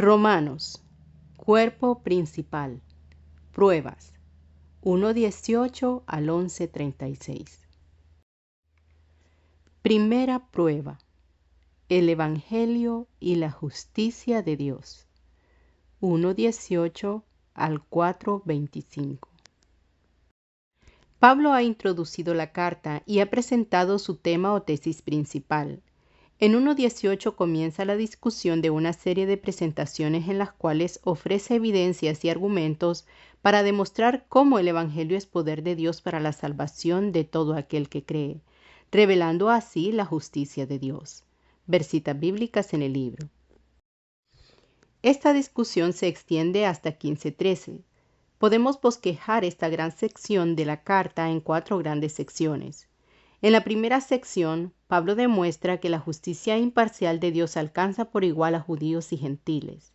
Romanos, cuerpo principal, pruebas, 1:18 al 11:36. Primera prueba, el Evangelio y la justicia de Dios, 1:18 al 4:25. Pablo ha introducido la carta y ha presentado su tema o tesis principal. En 1:18 comienza la discusión de una serie de presentaciones en las cuales ofrece evidencias y argumentos para demostrar cómo el Evangelio es poder de Dios para la salvación de todo aquel que cree, revelando así la justicia de Dios. Versitas bíblicas en el libro. Esta discusión se extiende hasta 15:13. Podemos bosquejar esta gran sección de la carta en 4 grandes secciones. En la primera sección, Pablo demuestra que la justicia imparcial de Dios alcanza por igual a judíos y gentiles.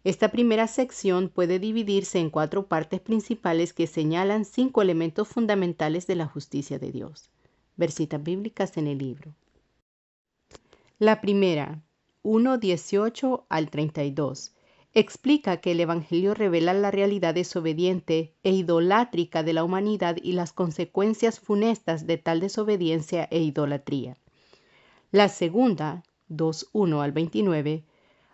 Esta primera sección puede dividirse en 4 partes principales que señalan 5 elementos fundamentales de la justicia de Dios. Versitas bíblicas en el libro. La primera, 1:18 al 32. Explica que el Evangelio revela la realidad desobediente e idolátrica de la humanidad y las consecuencias funestas de tal desobediencia e idolatría. La segunda, 2:1 al 29,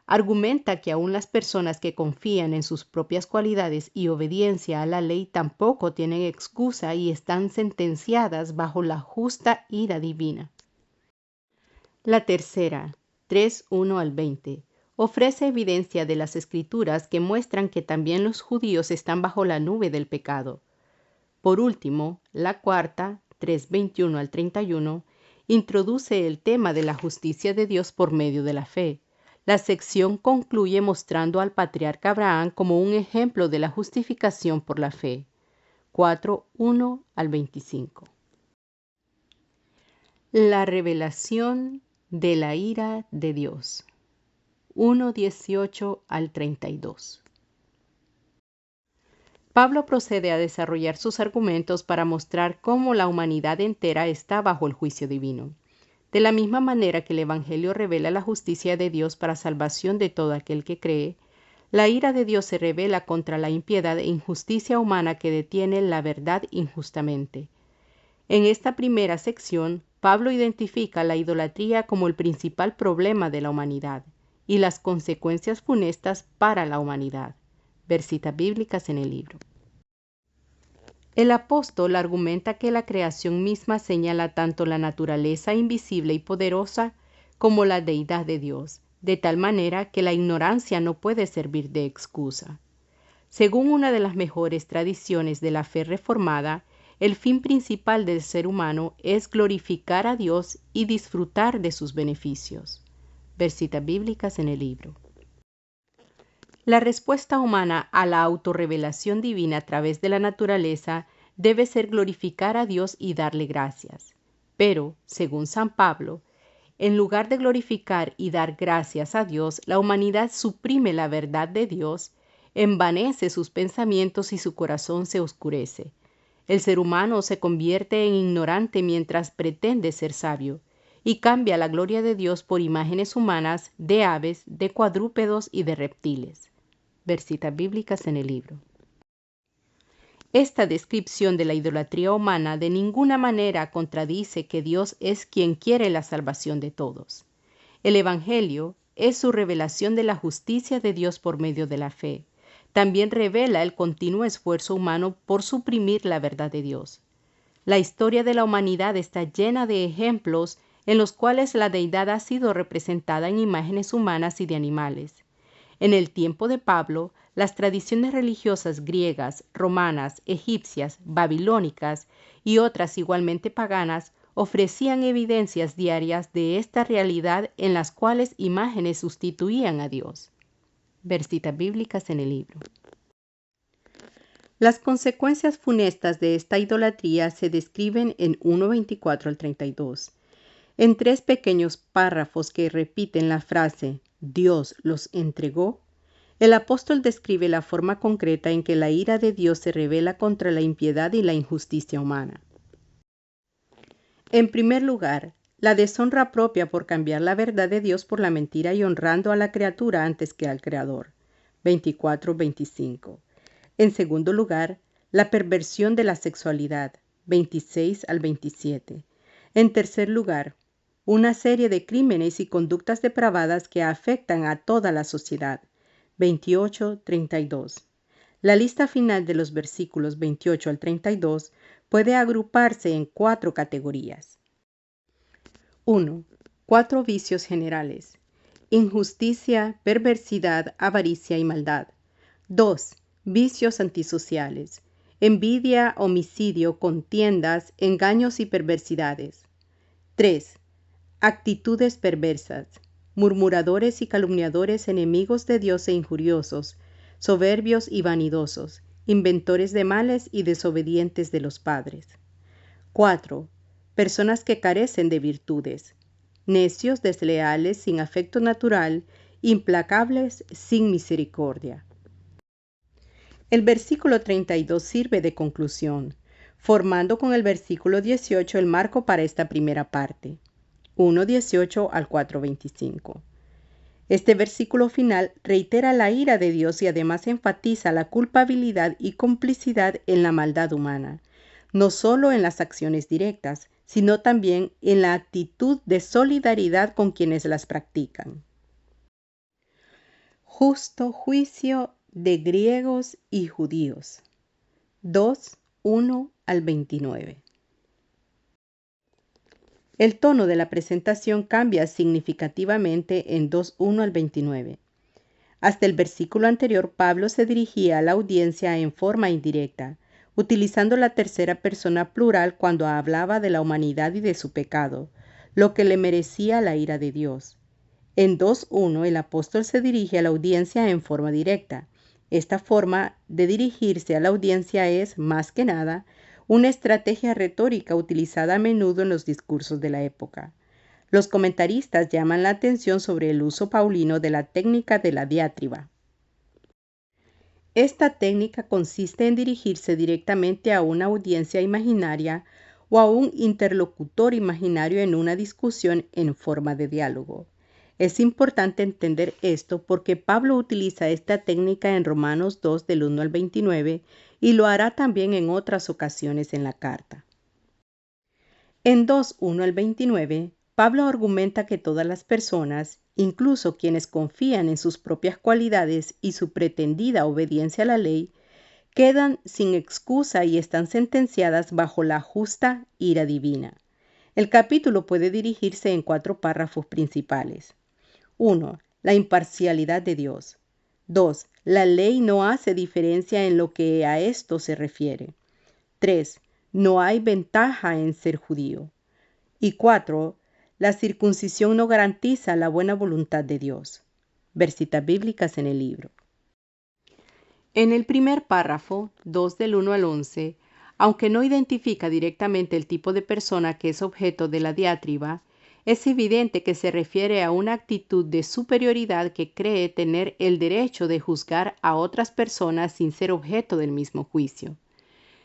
argumenta que aún las personas que confían en sus propias cualidades y obediencia a la ley tampoco tienen excusa y están sentenciadas bajo la justa ira divina. La tercera, 3:1 al 20, ofrece evidencia de las Escrituras que muestran que también los judíos están bajo la nube del pecado. Por último, la cuarta, 3:21 al 31, introduce el tema de la justicia de Dios por medio de la fe. La sección concluye mostrando al patriarca Abraham como un ejemplo de la justificación por la fe. 4:1 al 25. La revelación de la ira de Dios. 1:18 al 32. Pablo procede a desarrollar sus argumentos para mostrar cómo la humanidad entera está bajo el juicio divino. De la misma manera que el Evangelio revela la justicia de Dios para salvación de todo aquel que cree, la ira de Dios se revela contra la impiedad e injusticia humana que detiene la verdad injustamente. En esta primera sección, Pablo identifica la idolatría como el principal problema de la humanidad y las consecuencias funestas para la humanidad. Versitas bíblicas en el libro. El apóstol argumenta que la creación misma señala tanto la naturaleza invisible y poderosa como la deidad de Dios, de tal manera que la ignorancia no puede servir de excusa. Según una de las mejores tradiciones de la fe reformada, el fin principal del ser humano es glorificar a Dios y disfrutar de sus beneficios. Versitas bíblicas en el libro. La respuesta humana a la autorrevelación divina a través de la naturaleza debe ser glorificar a Dios y darle gracias. Pero, según San Pablo, en lugar de glorificar y dar gracias a Dios, la humanidad suprime la verdad de Dios, envanece sus pensamientos y su corazón se oscurece. El ser humano se convierte en ignorante mientras pretende ser sabio, y cambia la gloria de Dios por imágenes humanas de aves, de cuadrúpedos y de reptiles. Versitas bíblicas en el libro. Esta descripción de la idolatría humana de ninguna manera contradice que Dios es quien quiere la salvación de todos. El Evangelio es su revelación de la justicia de Dios por medio de la fe. También revela el continuo esfuerzo humano por suprimir la verdad de Dios. La historia de la humanidad está llena de ejemplos en los cuales la deidad ha sido representada en imágenes humanas y de animales. En el tiempo de Pablo, las tradiciones religiosas griegas, romanas, egipcias, babilónicas y otras igualmente paganas ofrecían evidencias diarias de esta realidad en las cuales imágenes sustituían a Dios. Versitas bíblicas en el libro. Las consecuencias funestas de esta idolatría se describen en 1:24 al 32. En 3 pequeños párrafos que repiten la frase «Dios los entregó», el apóstol describe la forma concreta en que la ira de Dios se revela contra la impiedad y la injusticia humana. En primer lugar, La deshonra propia por cambiar la verdad de Dios por la mentira y honrando a la criatura antes que al Creador. 24-25. En segundo lugar, la perversión de la sexualidad. 26-27. En tercer lugar, una serie de crímenes y conductas depravadas que afectan a toda la sociedad. 28-32. La lista final de los versículos 28 al 32 puede agruparse en 4 categorías. 1. 4 vicios generales: injusticia, perversidad, avaricia y maldad. 2. Vicios antisociales: envidia, homicidio, contiendas, engaños y perversidades. 3. Actitudes perversas: murmuradores y calumniadores, enemigos de Dios e injuriosos, soberbios y vanidosos, inventores de males y desobedientes de los padres. 4. Personas que carecen de virtudes: necios, desleales, sin afecto natural, implacables, sin misericordia. El versículo 32 sirve de conclusión, formando con el versículo 18 el marco para esta primera parte. 1:18 al 4:25. Este versículo final reitera la ira de Dios y además enfatiza la culpabilidad y complicidad en la maldad humana, no solo en las acciones directas, sino también en la actitud de solidaridad con quienes las practican. Justo juicio de griegos y judíos. 2:1 al 29. El tono de la presentación cambia significativamente en 2:1 al 29. Hasta el versículo anterior, Pablo se dirigía a la audiencia en forma indirecta, utilizando la tercera persona plural cuando hablaba de la humanidad y de su pecado, lo que le merecía la ira de Dios. En 2:1 el apóstol se dirige a la audiencia en forma directa. Esta forma de dirigirse a la audiencia es, más que nada, una estrategia retórica utilizada a menudo en los discursos de la época. Los comentaristas llaman la atención sobre el uso paulino de la técnica de la diátriba. Esta técnica consiste en dirigirse directamente a una audiencia imaginaria o a un interlocutor imaginario en una discusión en forma de diálogo. Es importante entender esto porque Pablo utiliza esta técnica en Romanos 2 del 1 al 29 y lo hará también en otras ocasiones en la carta. En 2:1 al 29, Pablo argumenta que todas las personas, incluso quienes confían en sus propias cualidades y su pretendida obediencia a la ley, quedan sin excusa y están sentenciadas bajo la justa ira divina. El capítulo puede dirigirse en 4 párrafos principales. 1. La imparcialidad de Dios. 2. La ley no hace diferencia en lo que a esto se refiere. 3. No hay ventaja en ser judío. Y 4. La circuncisión no garantiza la buena voluntad de Dios. Versitas bíblicas en el libro. En el primer párrafo, 2 del 1 al 11, aunque no identifica directamente el tipo de persona que es objeto de la diátriba, es evidente que se refiere a una actitud de superioridad que cree tener el derecho de juzgar a otras personas sin ser objeto del mismo juicio.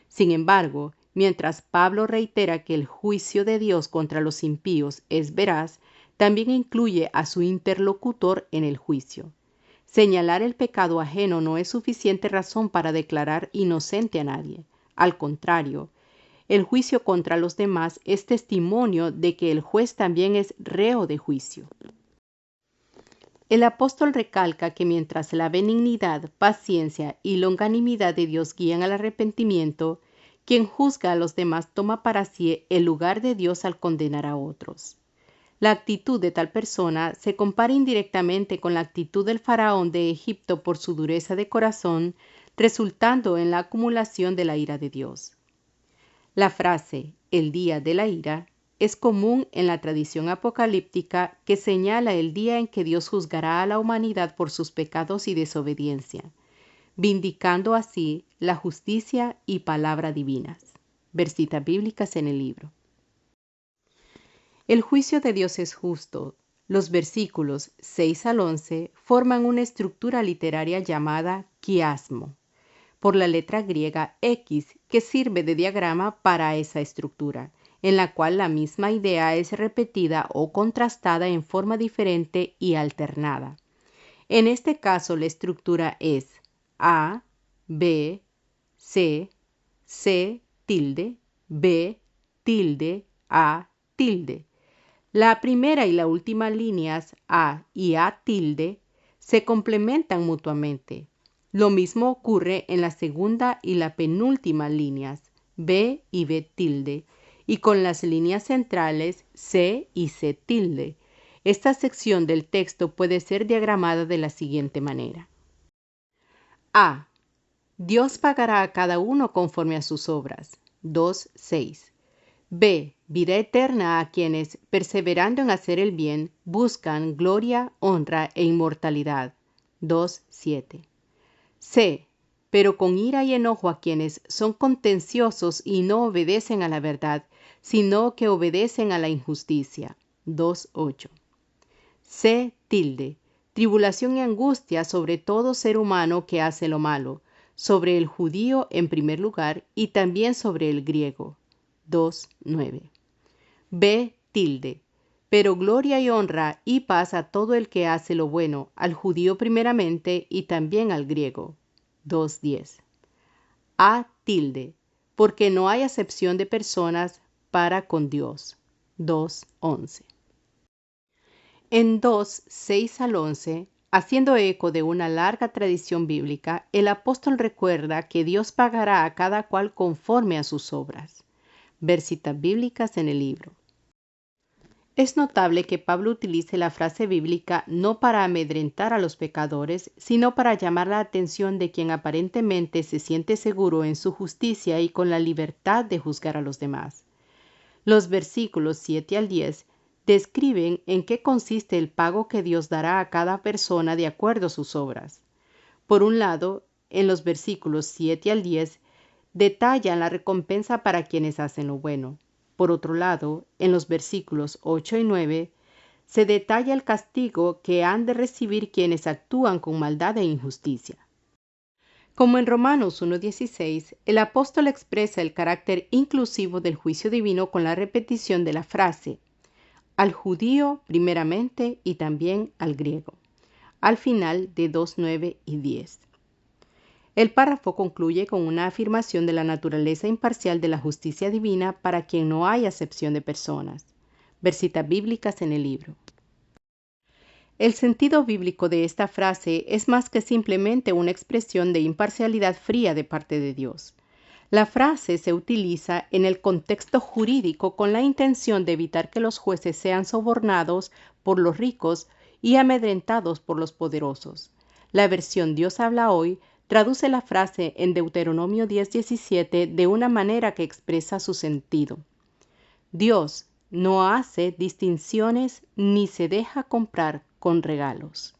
Sin embargo, mientras Pablo reitera que el juicio de Dios contra los impíos es veraz, también incluye a su interlocutor en el juicio. Señalar el pecado ajeno no es suficiente razón para declarar inocente a nadie. Al contrario, el juicio contra los demás es testimonio de que el juez también es reo de juicio. El apóstol recalca que mientras la benignidad, paciencia y longanimidad de Dios guían al arrepentimiento, quien juzga a los demás toma para sí el lugar de Dios al condenar a otros. La actitud de tal persona se compara indirectamente con la actitud del faraón de Egipto por su dureza de corazón, resultando en la acumulación de la ira de Dios. La frase «el día de la ira» es común en la tradición apocalíptica que señala el día en que Dios juzgará a la humanidad por sus pecados y desobediencia, vindicando así la justicia y palabra divinas. Versitas bíblicas en el libro. El juicio de Dios es justo. Los versículos 6 al 11 forman una estructura literaria llamada quiasmo, por la letra griega X, que sirve de diagrama para esa estructura. en la cual la misma idea es repetida o contrastada en forma diferente y alternada. En este caso, la estructura es A, B, C, C tilde, B tilde, A tilde. La primera y la última líneas A y A tilde se complementan mutuamente. Lo mismo ocurre en la segunda y la penúltima líneas B y B tilde y con las líneas centrales C y C tilde. Esta sección del texto puede ser diagramada de la siguiente manera. A. Dios pagará a cada uno conforme a sus obras. 2:6. B. Vida eterna a quienes, perseverando en hacer el bien, buscan gloria, honra e inmortalidad. 2:7. C. Pero con ira y enojo a quienes son contenciosos y no obedecen a la verdad, sino que obedecen a la injusticia. 2:8. C. Tribulación y angustia sobre todo ser humano que hace lo malo, sobre el judío en primer lugar y también sobre el griego. 2:9. B. Pero gloria y honra y paz a todo el que hace lo bueno, al judío primeramente y también al griego. 2:10. A. Porque no hay acepción de personas para con Dios. 2:11. En 2:6 al 11, haciendo eco de una larga tradición bíblica, el apóstol recuerda que Dios pagará a cada cual conforme a sus obras. Ver citas bíblicas en el libro. Es notable que Pablo utilice la frase bíblica no para amedrentar a los pecadores, sino para llamar la atención de quien aparentemente se siente seguro en su justicia y con la libertad de juzgar a los demás. Los versículos 7 al 10 describen en qué consiste el pago que Dios dará a cada persona de acuerdo a sus obras. Por un lado, en los versículos 7 al 10, detallan la recompensa para quienes hacen lo bueno. Por otro lado, en los versículos 8 y 9, se detalla el castigo que han de recibir quienes actúan con maldad e injusticia. Como en Romanos 1:16, el apóstol expresa el carácter inclusivo del juicio divino con la repetición de la frase, al judío primeramente y también al griego, al final de 2:9 y 10. El párrafo concluye con una afirmación de la naturaleza imparcial de la justicia divina para quien no hay acepción de personas. Ver citas bíblicas en el libro. El sentido bíblico de esta frase es más que simplemente una expresión de imparcialidad fría de parte de Dios. La frase se utiliza en el contexto jurídico con la intención de evitar que los jueces sean sobornados por los ricos y amedrentados por los poderosos. La versión Dios habla hoy traduce la frase en Deuteronomio 10:17 de una manera que expresa su sentido. Dios no hace distinciones ni se deja comprar con regalos.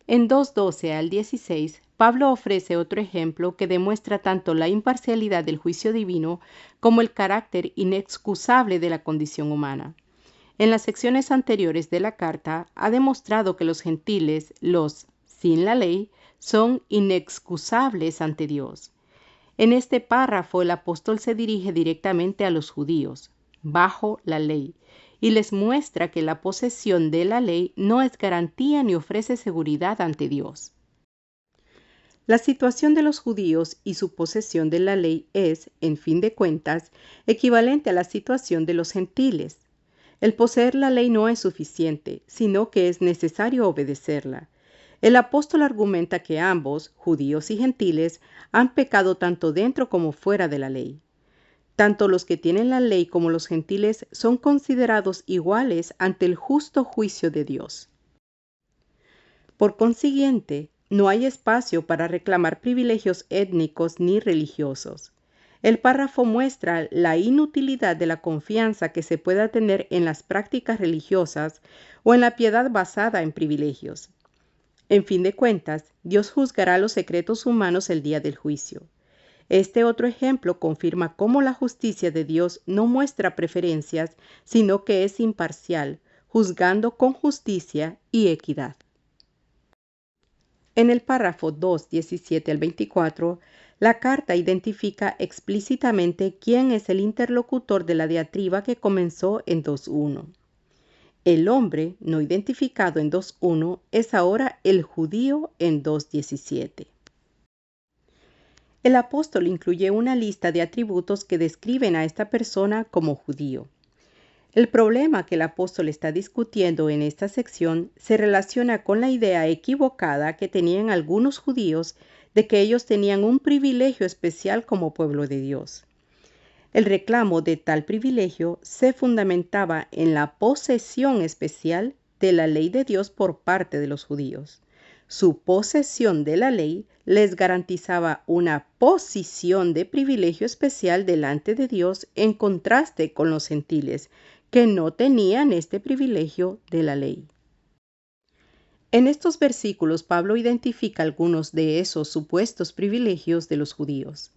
En 2:12 al 16, Pablo ofrece otro ejemplo que demuestra tanto la imparcialidad del juicio divino como el carácter inexcusable de la condición humana. En las secciones anteriores de la carta ha demostrado que los gentiles, los sin la ley, son inexcusables ante Dios. En este párrafo el apóstol se dirige directamente a los judíos, bajo la ley, y les muestra que la posesión de la ley no es garantía ni ofrece seguridad ante Dios. La situación de los judíos y su posesión de la ley es, en fin de cuentas, equivalente a la situación de los gentiles. El poseer la ley no es suficiente, sino que es necesario obedecerla. El apóstol argumenta que ambos, judíos y gentiles, han pecado tanto dentro como fuera de la ley. Tanto los que tienen la ley como los gentiles son considerados iguales ante el justo juicio de Dios. Por consiguiente, no hay espacio para reclamar privilegios étnicos ni religiosos. El párrafo muestra la inutilidad de la confianza que se pueda tener en las prácticas religiosas o en la piedad basada en privilegios. En fin de cuentas, Dios juzgará los secretos humanos el día del juicio. Este otro ejemplo confirma cómo la justicia de Dios no muestra preferencias, sino que es imparcial, juzgando con justicia y equidad. En el párrafo 2, 17 al 24, la carta identifica explícitamente quién es el interlocutor de la diatriba que comenzó en 2.1. El hombre no identificado en 2.1 es ahora el judío en 2.17. El apóstol incluye una lista de atributos que describen a esta persona como judío. El problema que el apóstol está discutiendo en esta sección se relaciona con la idea equivocada que tenían algunos judíos de que ellos tenían un privilegio especial como pueblo de Dios. El reclamo de tal privilegio se fundamentaba en la posesión especial de la ley de Dios por parte de los judíos. Su posesión de la ley les garantizaba una posición de privilegio especial delante de Dios en contraste con los gentiles, que no tenían este privilegio de la ley. En estos versículos, Pablo identifica algunos de esos supuestos privilegios de los judíos.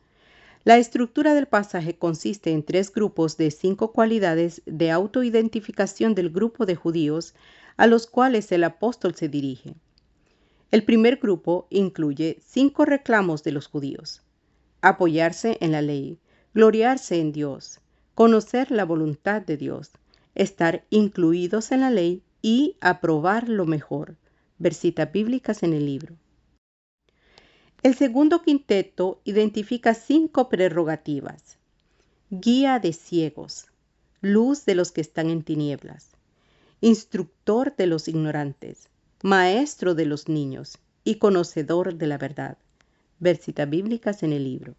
La estructura del pasaje consiste en 3 grupos de 5 cualidades de autoidentificación del grupo de judíos a los cuales el apóstol se dirige. El primer grupo incluye 5 reclamos de los judíos: apoyarse en la ley, gloriarse en Dios, conocer la voluntad de Dios, estar incluidos en la ley y aprobar lo mejor. Versitas bíblicas en el libro. El segundo quinteto identifica 5 prerrogativas: guía de ciegos, luz de los que están en tinieblas, instructor de los ignorantes, maestro de los niños y conocedor de la verdad. Versitas bíblicas en el libro.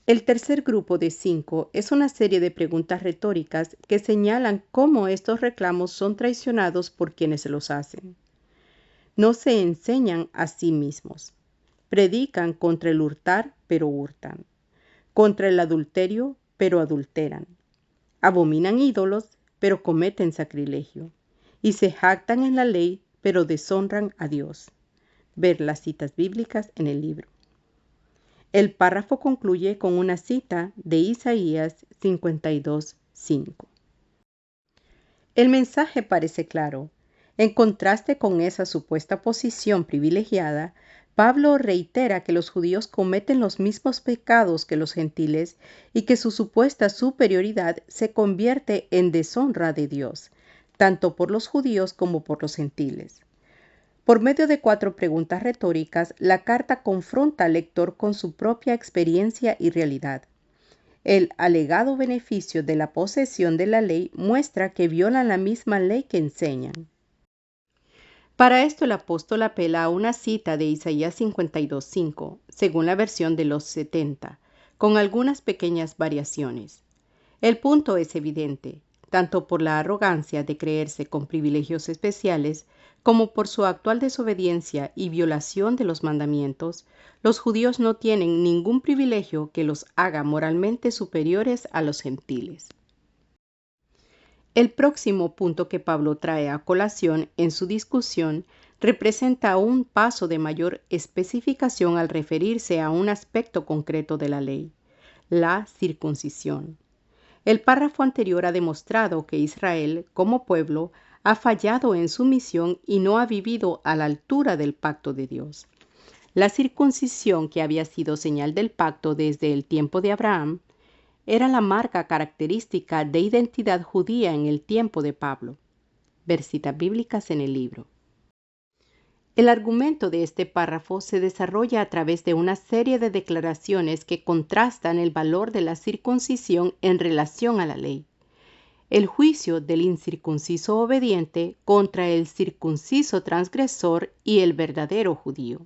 El tercer grupo de 5 es una serie de preguntas retóricas que señalan cómo estos reclamos son traicionados por quienes se los hacen. No se enseñan a sí mismos. Predican contra el hurtar, pero hurtan. Contra el adulterio, pero adulteran. Abominan ídolos, pero cometen sacrilegio. Y se jactan en la ley, pero deshonran a Dios. Ver las citas bíblicas en el libro. El párrafo concluye con una cita de Isaías 52:5. El mensaje parece claro. En contraste con esa supuesta posición privilegiada, Pablo reitera que los judíos cometen los mismos pecados que los gentiles y que su supuesta superioridad se convierte en deshonra de Dios, tanto por los judíos como por los gentiles. Por medio de 4 preguntas retóricas, la carta confronta al lector con su propia experiencia y realidad. El alegado beneficio de la posesión de la ley muestra que violan la misma ley que enseñan. Para esto el apóstol apela a una cita de Isaías 52:5, según la versión de los 70, con algunas pequeñas variaciones. El punto es evidente, tanto por la arrogancia de creerse con privilegios especiales, como por su actual desobediencia y violación de los mandamientos. Los judíos no tienen ningún privilegio que los haga moralmente superiores a los gentiles. El próximo punto que Pablo trae a colación en su discusión representa un paso de mayor especificación al referirse a un aspecto concreto de la ley: la circuncisión. El párrafo anterior ha demostrado que Israel, como pueblo, ha fallado en su misión y no ha vivido a la altura del pacto de Dios. La circuncisión, que había sido señal del pacto desde el tiempo de Abraham, era la marca característica de identidad judía en el tiempo de Pablo. Versitas bíblicas en el libro. El argumento de este párrafo se desarrolla a través de una serie de declaraciones que contrastan el valor de la circuncisión en relación a la ley. El juicio del incircunciso obediente contra el circunciso transgresor y el verdadero judío.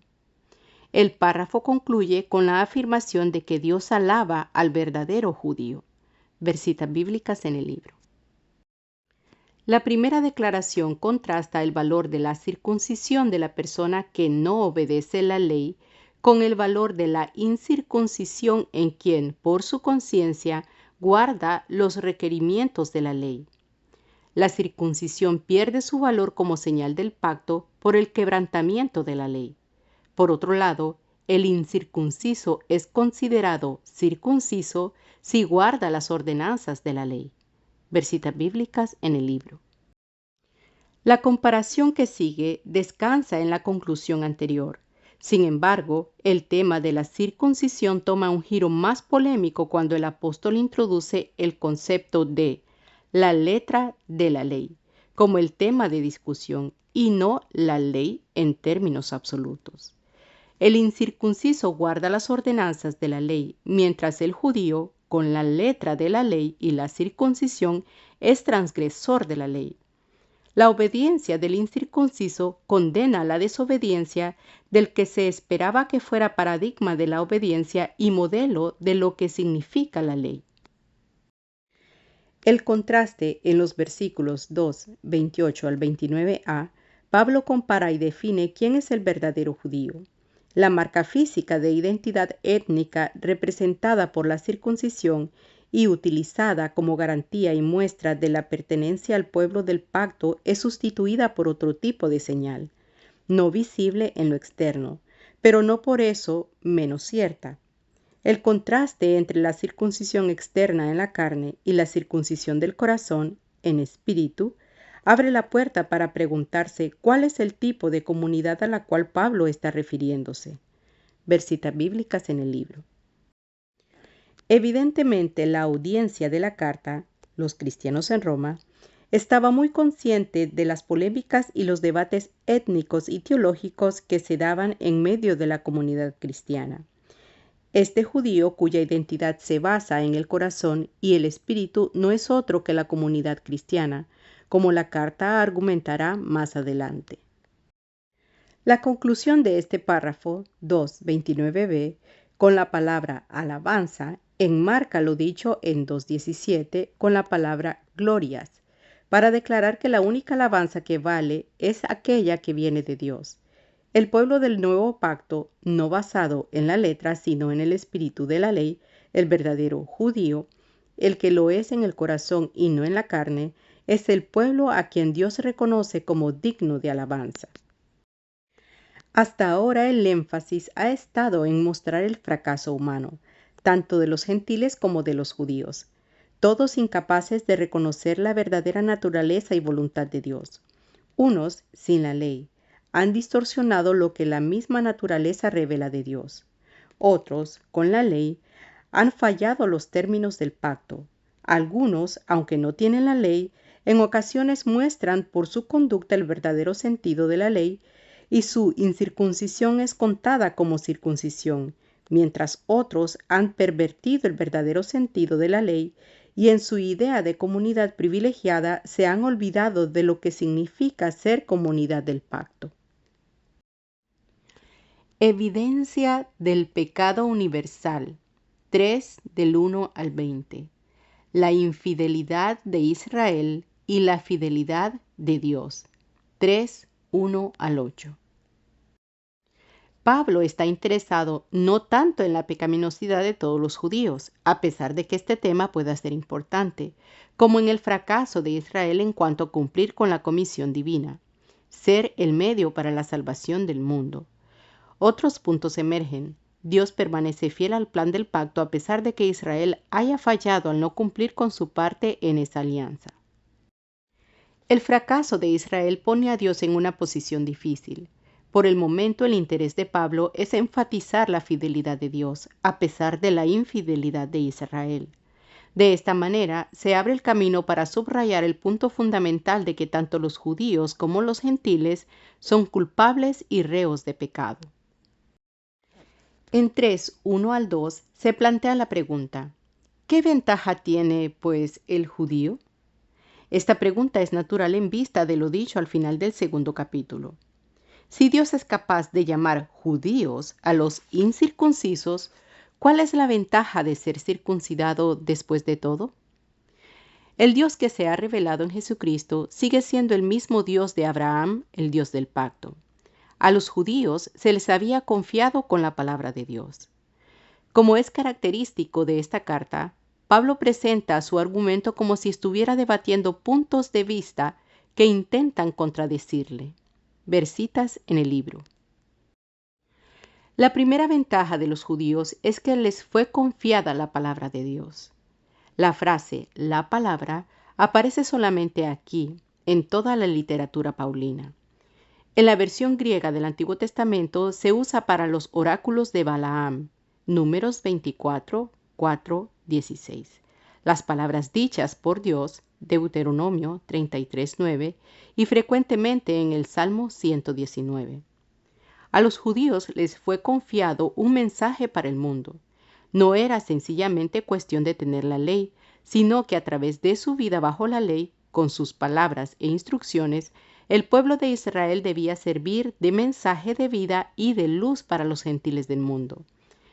El párrafo concluye con la afirmación de que Dios alaba al verdadero judío. Versitas bíblicas en el libro. La primera declaración contrasta el valor de la circuncisión de la persona que no obedece la ley con el valor de la incircuncisión en quien, por su conciencia, guarda los requerimientos de la ley. La circuncisión pierde su valor como señal del pacto por el quebrantamiento de la ley. Por otro lado, el incircunciso es considerado circunciso si guarda las ordenanzas de la ley. Versitas bíblicas en el libro. La comparación que sigue descansa en la conclusión anterior. Sin embargo, el tema de la circuncisión toma un giro más polémico cuando el apóstol introduce el concepto de la letra de la ley como el tema de discusión y no la ley en términos absolutos. El incircunciso guarda las ordenanzas de la ley, mientras el judío, con la letra de la ley y la circuncisión, es transgresor de la ley. La obediencia del incircunciso condena la desobediencia del que se esperaba que fuera paradigma de la obediencia y modelo de lo que significa la ley. El contraste en los versículos 2, 28 al 29a, Pablo compara y define quién es el verdadero judío. La marca física de identidad étnica representada por la circuncisión y utilizada como garantía y muestra de la pertenencia al pueblo del pacto es sustituida por otro tipo de señal, no visible en lo externo, pero no por eso menos cierta. El contraste entre la circuncisión externa en la carne y la circuncisión del corazón, en espíritu, abre la puerta para preguntarse cuál es el tipo de comunidad a la cual Pablo está refiriéndose. Ver citas bíblicas en el libro. Evidentemente, la audiencia de la carta, los cristianos en Roma, estaba muy consciente de las polémicas y los debates étnicos y teológicos que se daban en medio de la comunidad cristiana. Este judío cuya identidad se basa en el corazón y el espíritu no es otro que la comunidad cristiana, como la carta argumentará más adelante. La conclusión de este párrafo 2:29b con la palabra alabanza enmarca lo dicho en 2:17 con la palabra glorias, para declarar que la única alabanza que vale es aquella que viene de Dios. El pueblo del nuevo pacto, no basado en la letra sino en el espíritu de la ley, el verdadero judío, el que lo es en el corazón y no en la carne, es el pueblo a quien Dios reconoce como digno de alabanza. Hasta ahora el énfasis ha estado en mostrar el fracaso humano, tanto de los gentiles como de los judíos, todos incapaces de reconocer la verdadera naturaleza y voluntad de Dios. Unos, sin la ley, han distorsionado lo que la misma naturaleza revela de Dios. Otros, con la ley, han fallado los términos del pacto. Algunos, aunque no tienen la ley, en ocasiones muestran por su conducta el verdadero sentido de la ley y su incircuncisión es contada como circuncisión, mientras otros han pervertido el verdadero sentido de la ley y en su idea de comunidad privilegiada se han olvidado de lo que significa ser comunidad del pacto. Evidencia del pecado universal. 3 del 1 al 20. La infidelidad de Israel y la fidelidad de Dios. 3, 1 al 8. Pablo está interesado no tanto en la pecaminosidad de todos los judíos, a pesar de que este tema pueda ser importante, como en el fracaso de Israel en cuanto a cumplir con la comisión divina, ser el medio para la salvación del mundo. Otros puntos emergen. Dios permanece fiel al plan del pacto a pesar de que Israel haya fallado al no cumplir con su parte en esa alianza. El fracaso de Israel pone a Dios en una posición difícil. Por el momento, el interés de Pablo es enfatizar la fidelidad de Dios, a pesar de la infidelidad de Israel. De esta manera, se abre el camino para subrayar el punto fundamental de que tanto los judíos como los gentiles son culpables y reos de pecado. En 3, 1 al 2, se plantea la pregunta: ¿qué ventaja tiene, pues, el judío? Esta pregunta es natural en vista de lo dicho al final del segundo capítulo. Si Dios es capaz de llamar judíos a los incircuncisos, ¿cuál es la ventaja de ser circuncidado después de todo? El Dios que se ha revelado en Jesucristo sigue siendo el mismo Dios de Abraham, el Dios del pacto. A los judíos se les había confiado con la palabra de Dios. Como es característico de esta carta, Pablo presenta su argumento como si estuviera debatiendo puntos de vista que intentan contradecirle. Ver citas en el libro. La primera ventaja de los judíos es que les fue confiada la palabra de Dios. La frase «la palabra» aparece solamente aquí, en toda la literatura paulina. En la versión griega del Antiguo Testamento se usa para los oráculos de Balaam, Números 24, 4, 16. Las palabras dichas por Dios, Deuteronomio 33, 9, y frecuentemente en el Salmo 119. A los judíos les fue confiado un mensaje para el mundo. No era sencillamente cuestión de tener la ley, sino que a través de su vida bajo la ley, con sus palabras e instrucciones, el pueblo de Israel debía servir de mensaje de vida y de luz para los gentiles del mundo.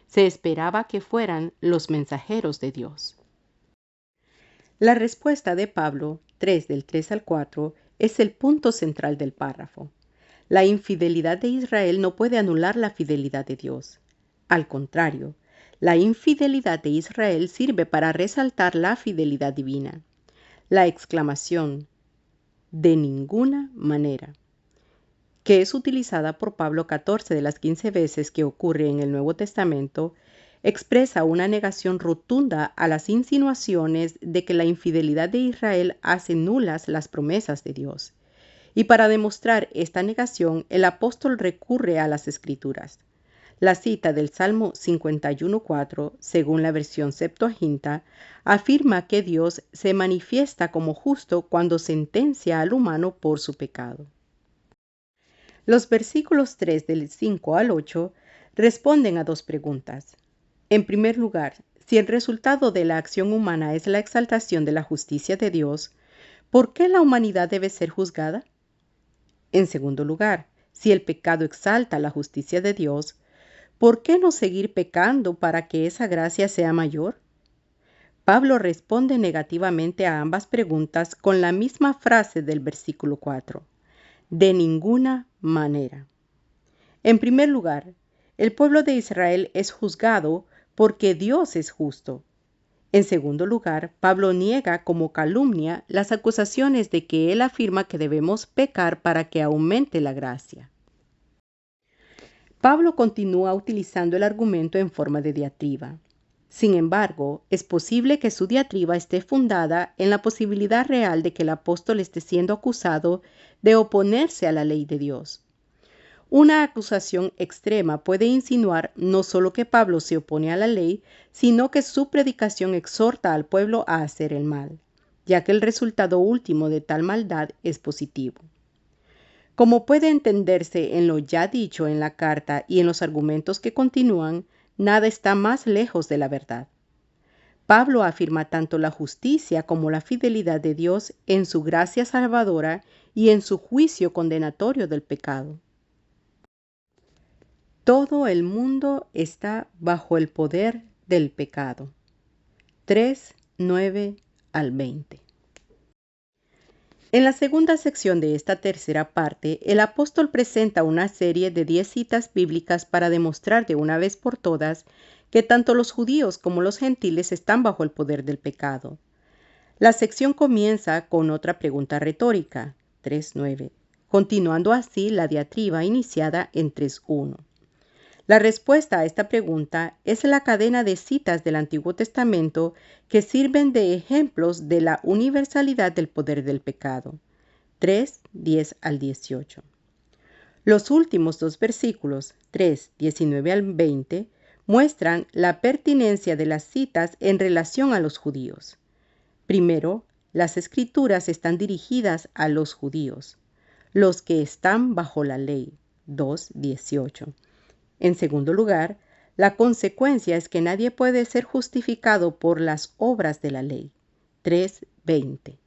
Se esperaba que fueran los mensajeros de Dios. La respuesta de Pablo, 3 del 3 al 4, es el punto central del párrafo. La infidelidad de Israel no puede anular la fidelidad de Dios. Al contrario, la infidelidad de Israel sirve para resaltar la fidelidad divina. La exclamación "de ninguna manera", que es utilizada por Pablo 14 de las 15 veces que ocurre en el Nuevo Testamento, expresa una negación rotunda a las insinuaciones de que la infidelidad de Israel hace nulas las promesas de Dios. Y para demostrar esta negación, el apóstol recurre a las Escrituras. La cita del Salmo 51:4, según la versión Septuaginta, afirma que Dios se manifiesta como justo cuando sentencia al humano por su pecado. Los versículos 3 del 5 al 8 responden a dos preguntas. En primer lugar, si el resultado de la acción humana es la exaltación de la justicia de Dios, ¿por qué la humanidad debe ser juzgada? En segundo lugar, si el pecado exalta la justicia de Dios, ¿por qué no seguir pecando para que esa gracia sea mayor? Pablo responde negativamente a ambas preguntas con la misma frase del versículo 4. De ninguna manera. En primer lugar, el pueblo de Israel es juzgado porque Dios es justo. En segundo lugar, Pablo niega como calumnia las acusaciones de que él afirma que debemos pecar para que aumente la gracia. Pablo continúa utilizando el argumento en forma de diatriba. Sin embargo, es posible que su diatriba esté fundada en la posibilidad real de que el apóstol esté siendo acusado de oponerse a la ley de Dios. Una acusación extrema puede insinuar no solo que Pablo se opone a la ley, sino que su predicación exhorta al pueblo a hacer el mal, ya que el resultado último de tal maldad es positivo. Como puede entenderse en lo ya dicho en la carta y en los argumentos que continúan, nada está más lejos de la verdad. Pablo afirma tanto la justicia como la fidelidad de Dios en su gracia salvadora y en su juicio condenatorio del pecado. Todo el mundo está bajo el poder del pecado. 3, 9 al 20. En la segunda sección de esta tercera parte, el apóstol presenta una serie de 10 citas bíblicas para demostrar de una vez por todas que tanto los judíos como los gentiles están bajo el poder del pecado. La sección comienza con otra pregunta retórica, 3:9, continuando así la diatriba iniciada en 3:1. La respuesta a esta pregunta es la cadena de citas del Antiguo Testamento que sirven de ejemplos de la universalidad del poder del pecado. 3, 10 al 18. Los últimos dos versículos, 3, 19 al 20, muestran la pertinencia de las citas en relación a los judíos. Primero, las escrituras están dirigidas a los judíos, los que están bajo la ley. 2, 18. En segundo lugar, la consecuencia es que nadie puede ser justificado por las obras de la ley. 3:20.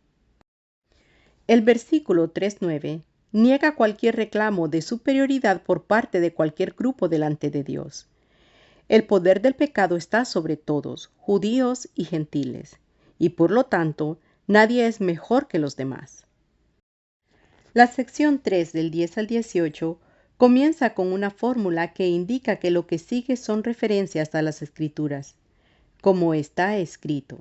El versículo 3:9 niega cualquier reclamo de superioridad por parte de cualquier grupo delante de Dios. El poder del pecado está sobre todos, judíos y gentiles, y por lo tanto, nadie es mejor que los demás. La sección 3 del 10 al 18 comienza con una fórmula que indica que lo que sigue son referencias a las Escrituras, como está escrito.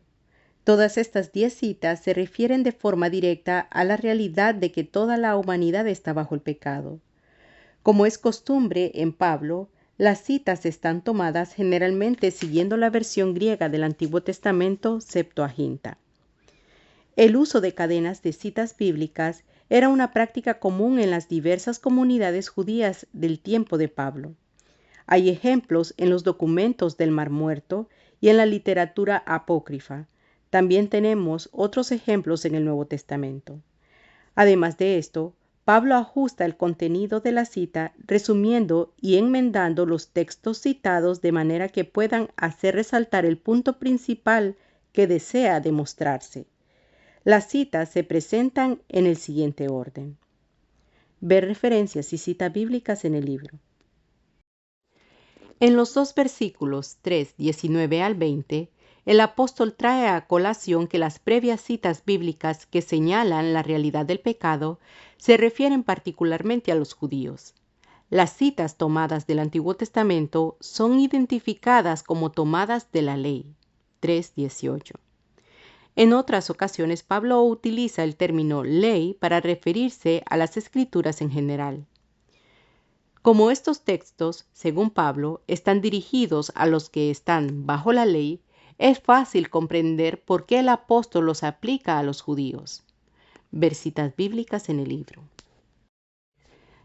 Todas estas 10 citas se refieren de forma directa a la realidad de que toda la humanidad está bajo el pecado. Como es costumbre en Pablo, las citas están tomadas generalmente siguiendo la versión griega del Antiguo Testamento Septuaginta. El uso de cadenas de citas bíblicas era una práctica común en las diversas comunidades judías del tiempo de Pablo. Hay ejemplos en los documentos del Mar Muerto y en la literatura apócrifa. También tenemos otros ejemplos en el Nuevo Testamento. Además de esto, Pablo ajusta el contenido de la cita resumiendo y enmendando los textos citados de manera que puedan hacer resaltar el punto principal que desea demostrarse. Las citas se presentan en el siguiente orden. Ver referencias y citas bíblicas en el libro. En los dos versículos 3, 19 al 20, el apóstol trae a colación que las previas citas bíblicas que señalan la realidad del pecado se refieren particularmente a los judíos. Las citas tomadas del Antiguo Testamento son identificadas como tomadas de la ley, 3:18. En otras ocasiones, Pablo utiliza el término ley para referirse a las escrituras en general. Como estos textos, según Pablo, están dirigidos a los que están bajo la ley, es fácil comprender por qué el apóstol los aplica a los judíos. Ver citas bíblicas en el libro.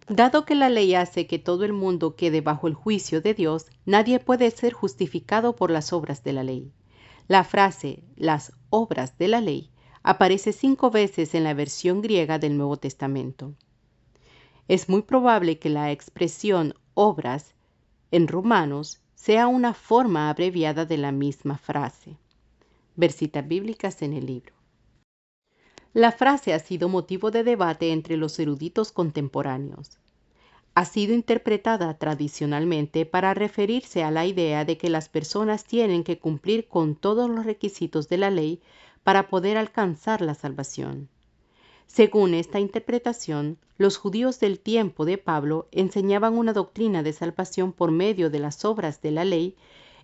Dado que la ley hace que todo el mundo quede bajo el juicio de Dios, nadie puede ser justificado por las obras de la ley. La frase «las obras de la ley» aparece 5 veces en la versión griega del Nuevo Testamento. Es muy probable que la expresión obras en Romanos sea una forma abreviada de la misma frase. Ver citas bíblicas en el libro. La frase ha sido motivo de debate entre los eruditos contemporáneos. Ha sido interpretada tradicionalmente para referirse a la idea de que las personas tienen que cumplir con todos los requisitos de la ley para poder alcanzar la salvación. Según esta interpretación, los judíos del tiempo de Pablo enseñaban una doctrina de salvación por medio de las obras de la ley,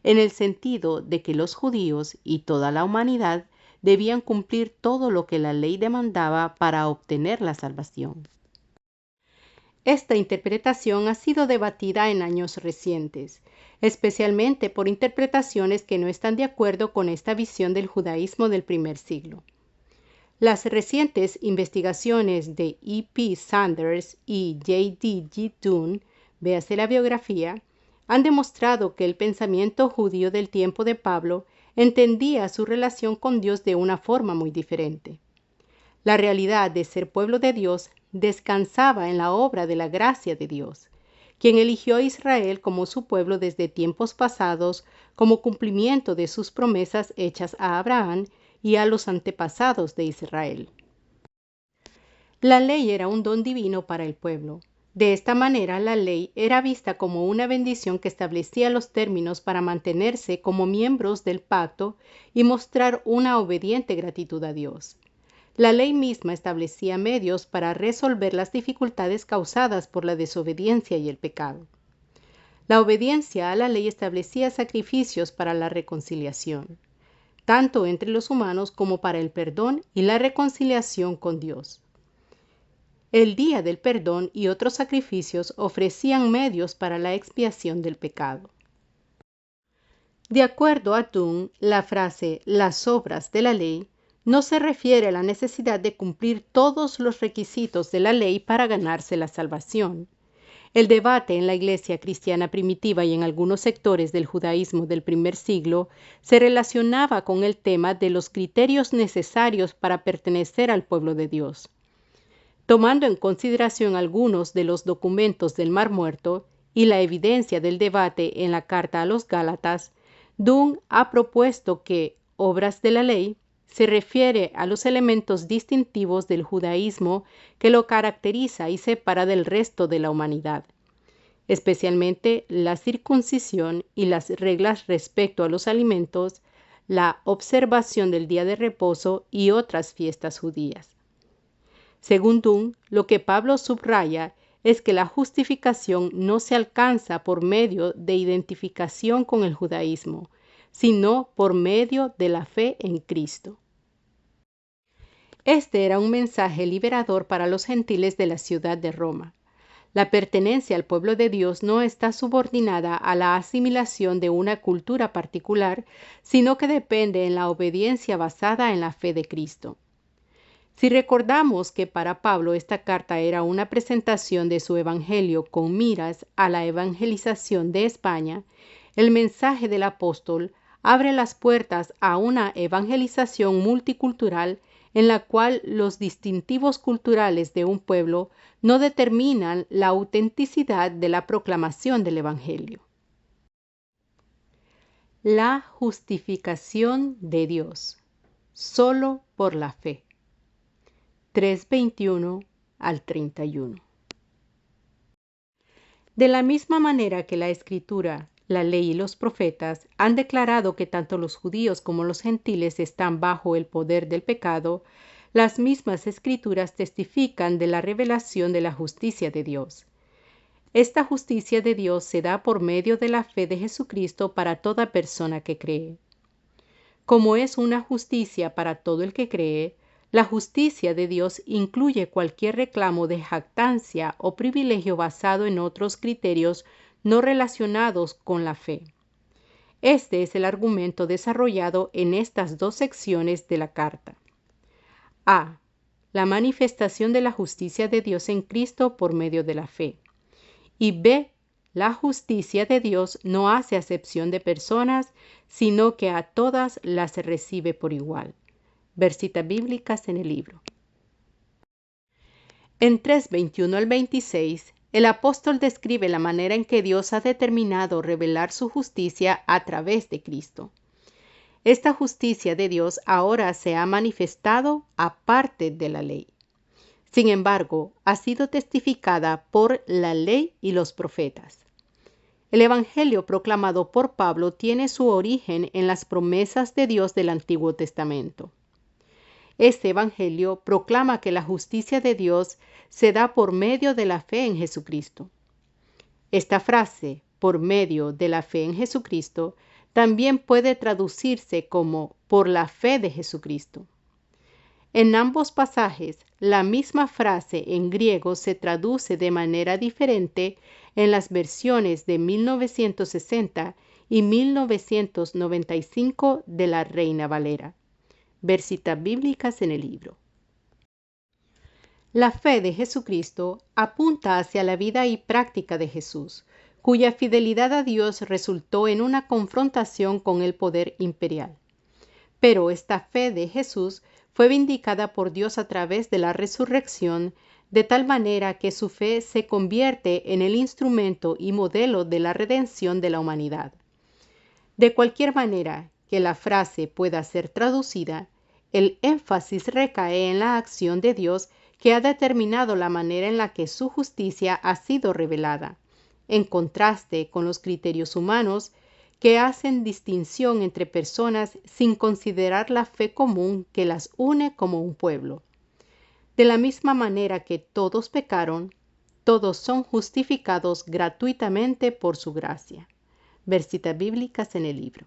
en el sentido de que los judíos y toda la humanidad debían cumplir todo lo que la ley demandaba para obtener la salvación. Esta interpretación ha sido debatida en años recientes, especialmente por interpretaciones que no están de acuerdo con esta visión del judaísmo del primer siglo. Las recientes investigaciones de E.P. Sanders y J.D.G. Dunn, véase la biografía, han demostrado que el pensamiento judío del tiempo de Pablo entendía su relación con Dios de una forma muy diferente. La realidad de ser pueblo de Dios descansaba en la obra de la gracia de Dios, quien eligió a Israel como su pueblo desde tiempos pasados como cumplimiento de sus promesas hechas a Abraham y a los antepasados de Israel. La ley era un don divino para el pueblo. De esta manera, la ley era vista como una bendición que establecía los términos para mantenerse como miembros del pacto y mostrar una obediente gratitud a Dios. La ley misma establecía medios para resolver las dificultades causadas por la desobediencia y el pecado. La obediencia a la ley establecía sacrificios para la reconciliación, tanto entre los humanos como para el perdón y la reconciliación con Dios. El día del perdón y otros sacrificios ofrecían medios para la expiación del pecado. De acuerdo a Dunn, la frase «las obras de la ley» no se refiere a la necesidad de cumplir todos los requisitos de la ley para ganarse la salvación. El debate en la iglesia cristiana primitiva y en algunos sectores del judaísmo del primer siglo se relacionaba con el tema de los criterios necesarios para pertenecer al pueblo de Dios. Tomando en consideración algunos de los documentos del Mar Muerto y la evidencia del debate en la carta a los Gálatas, Dunn ha propuesto que obras de la ley se refiere a los elementos distintivos del judaísmo que lo caracteriza y separa del resto de la humanidad, especialmente la circuncisión y las reglas respecto a los alimentos, la observación del día de reposo y otras fiestas judías. Según Dunn, lo que Pablo subraya es que la justificación no se alcanza por medio de identificación con el judaísmo, sino por medio de la fe en Cristo. Este era un mensaje liberador para los gentiles de la ciudad de Roma. La pertenencia al pueblo de Dios no está subordinada a la asimilación de una cultura particular, sino que depende en la obediencia basada en la fe de Cristo. Si recordamos que para Pablo esta carta era una presentación de su evangelio con miras a la evangelización de España, el mensaje del apóstol abre las puertas a una evangelización multicultural en la cual los distintivos culturales de un pueblo no determinan la autenticidad de la proclamación del evangelio. La justificación de Dios, solo por la fe. 3:21 al 31. De la misma manera que la Escritura, la ley y los profetas han declarado que tanto los judíos como los gentiles están bajo el poder del pecado, las mismas Escrituras testifican de la revelación de la justicia de Dios. Esta justicia de Dios se da por medio de la fe de Jesucristo para toda persona que cree. Como es una justicia para todo el que cree, la justicia de Dios incluye cualquier reclamo de jactancia o privilegio basado en otros criterios no relacionados con la fe. Este es el argumento desarrollado en estas dos secciones de la carta. A. La manifestación de la justicia de Dios en Cristo por medio de la fe. Y B. La justicia de Dios no hace acepción de personas, sino que a todas las recibe por igual. Versitas bíblicas en el libro. En 3:21 al 26, el apóstol describe la manera en que Dios ha determinado revelar su justicia a través de Cristo. Esta justicia de Dios ahora se ha manifestado aparte de la ley. Sin embargo, ha sido testificada por la ley y los profetas. El Evangelio proclamado por Pablo tiene su origen en las promesas de Dios del Antiguo Testamento. Este Evangelio proclama que la justicia de Dios se da por medio de la fe en Jesucristo. Esta frase, por medio de la fe en Jesucristo, también puede traducirse como por la fe de Jesucristo. En ambos pasajes, la misma frase en griego se traduce de manera diferente en las versiones de 1960 y 1995 de la Reina Valera. Versitas bíblicas en el libro. La fe de Jesucristo apunta hacia la vida y práctica de Jesús, cuya fidelidad a Dios resultó en una confrontación con el poder imperial. Pero esta fe de Jesús fue vindicada por Dios a través de la resurrección, de tal manera que su fe se convierte en el instrumento y modelo de la redención de la humanidad. De cualquier manera que la frase pueda ser traducida, el énfasis recae en la acción de Dios que ha determinado la manera en la que su justicia ha sido revelada, en contraste con los criterios humanos que hacen distinción entre personas sin considerar la fe común que las une como un pueblo. De la misma manera que todos pecaron, todos son justificados gratuitamente por su gracia. Versitas bíblicas en el libro.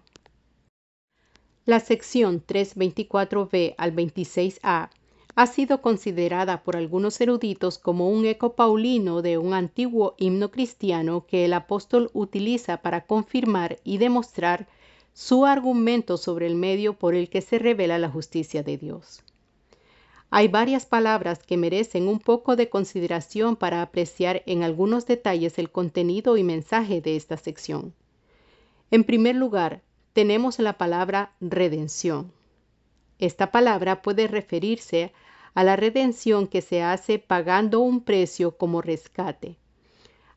La sección 3:24b al 26a ha sido considerada por algunos eruditos como un eco paulino de un antiguo himno cristiano que el apóstol utiliza para confirmar y demostrar su argumento sobre el medio por el que se revela la justicia de Dios. Hay varias palabras que merecen un poco de consideración para apreciar en algunos detalles el contenido y mensaje de esta sección. En primer lugar, tenemos la palabra redención. Esta palabra puede referirse a la redención que se hace pagando un precio como rescate.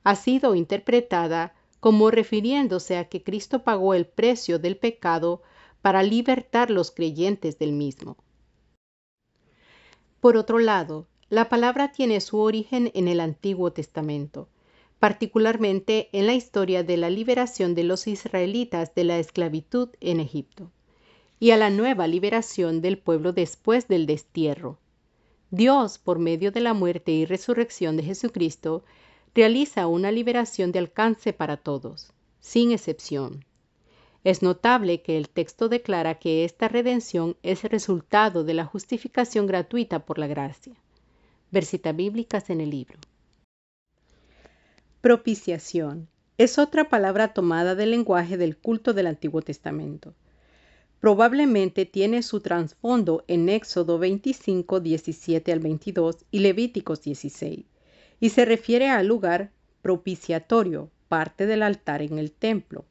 Ha sido interpretada como refiriéndose a que Cristo pagó el precio del pecado para libertar los creyentes del mismo. Por otro lado, la palabra tiene su origen en el Antiguo Testamento, particularmente en la historia de la liberación de los israelitas de la esclavitud en Egipto, y a la nueva liberación del pueblo después del destierro. Dios, por medio de la muerte y resurrección de Jesucristo, realiza una liberación de alcance para todos, sin excepción. Es notable que el texto declara que esta redención es el resultado de la justificación gratuita por la gracia. Versitas bíblicas en el libro. Propiciación es otra palabra tomada del lenguaje del culto del Antiguo Testamento. probablemente tiene su trasfondo en Éxodo 25, 17 al 22 y Levíticos 16, y se refiere al lugar propiciatorio, parte del altar en el templo,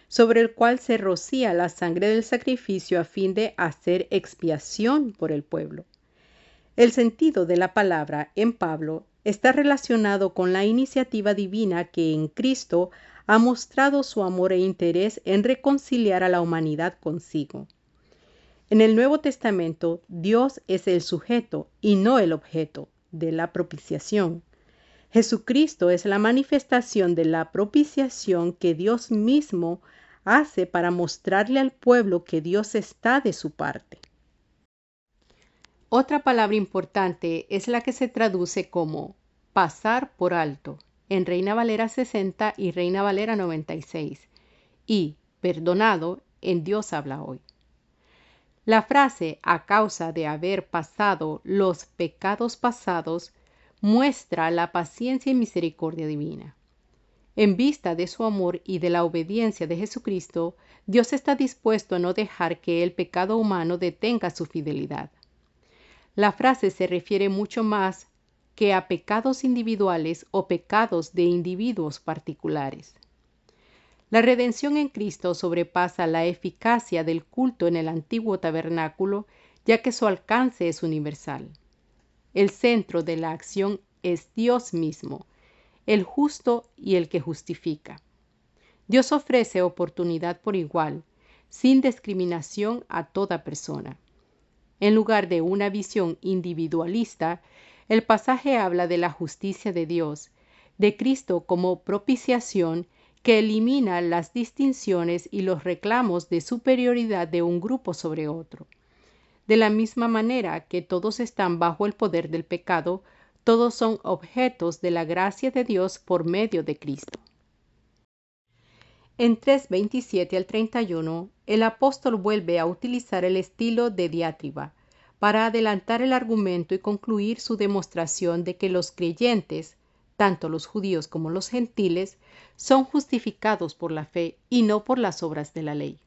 sobre el cual se rocía la sangre del sacrificio a fin de hacer expiación por el pueblo. El sentido de la palabra en Pablo está relacionado con la iniciativa divina que en Cristo ha mostrado su amor e interés en reconciliar a la humanidad consigo. En el Nuevo Testamento, Dios es el sujeto y no el objeto de la propiciación. Jesucristo es la manifestación de la propiciación que Dios mismo hace para mostrarle al pueblo que Dios está de su parte. Otra palabra importante es la que se traduce como pasar por alto en Reina Valera 60 y Reina Valera 96 y perdonado en Dios habla hoy. La frase a causa de haber pasado los pecados pasados muestra la paciencia y misericordia divina. En vista de su amor y de la obediencia de Jesucristo, Dios está dispuesto a no dejar que el pecado humano detenga su fidelidad. La frase se refiere mucho más que a pecados individuales o pecados de individuos particulares. La redención en Cristo sobrepasa la eficacia del culto en el antiguo tabernáculo, ya que su alcance es universal. El centro de la acción es Dios mismo, el justo y el que justifica. Dios ofrece oportunidad por igual, sin discriminación a toda persona. En lugar de una visión individualista, el pasaje habla de la justicia de Dios, de Cristo como propiciación que elimina las distinciones y los reclamos de superioridad de un grupo sobre otro. De la misma manera que todos están bajo el poder del pecado, todos son objetos de la gracia de Dios por medio de Cristo. En 3:27 al 31, el apóstol vuelve a utilizar el estilo de diatriba para adelantar el argumento y concluir su demostración de que los creyentes, tanto los judíos como los gentiles, son justificados por la fe y no por las obras de la ley.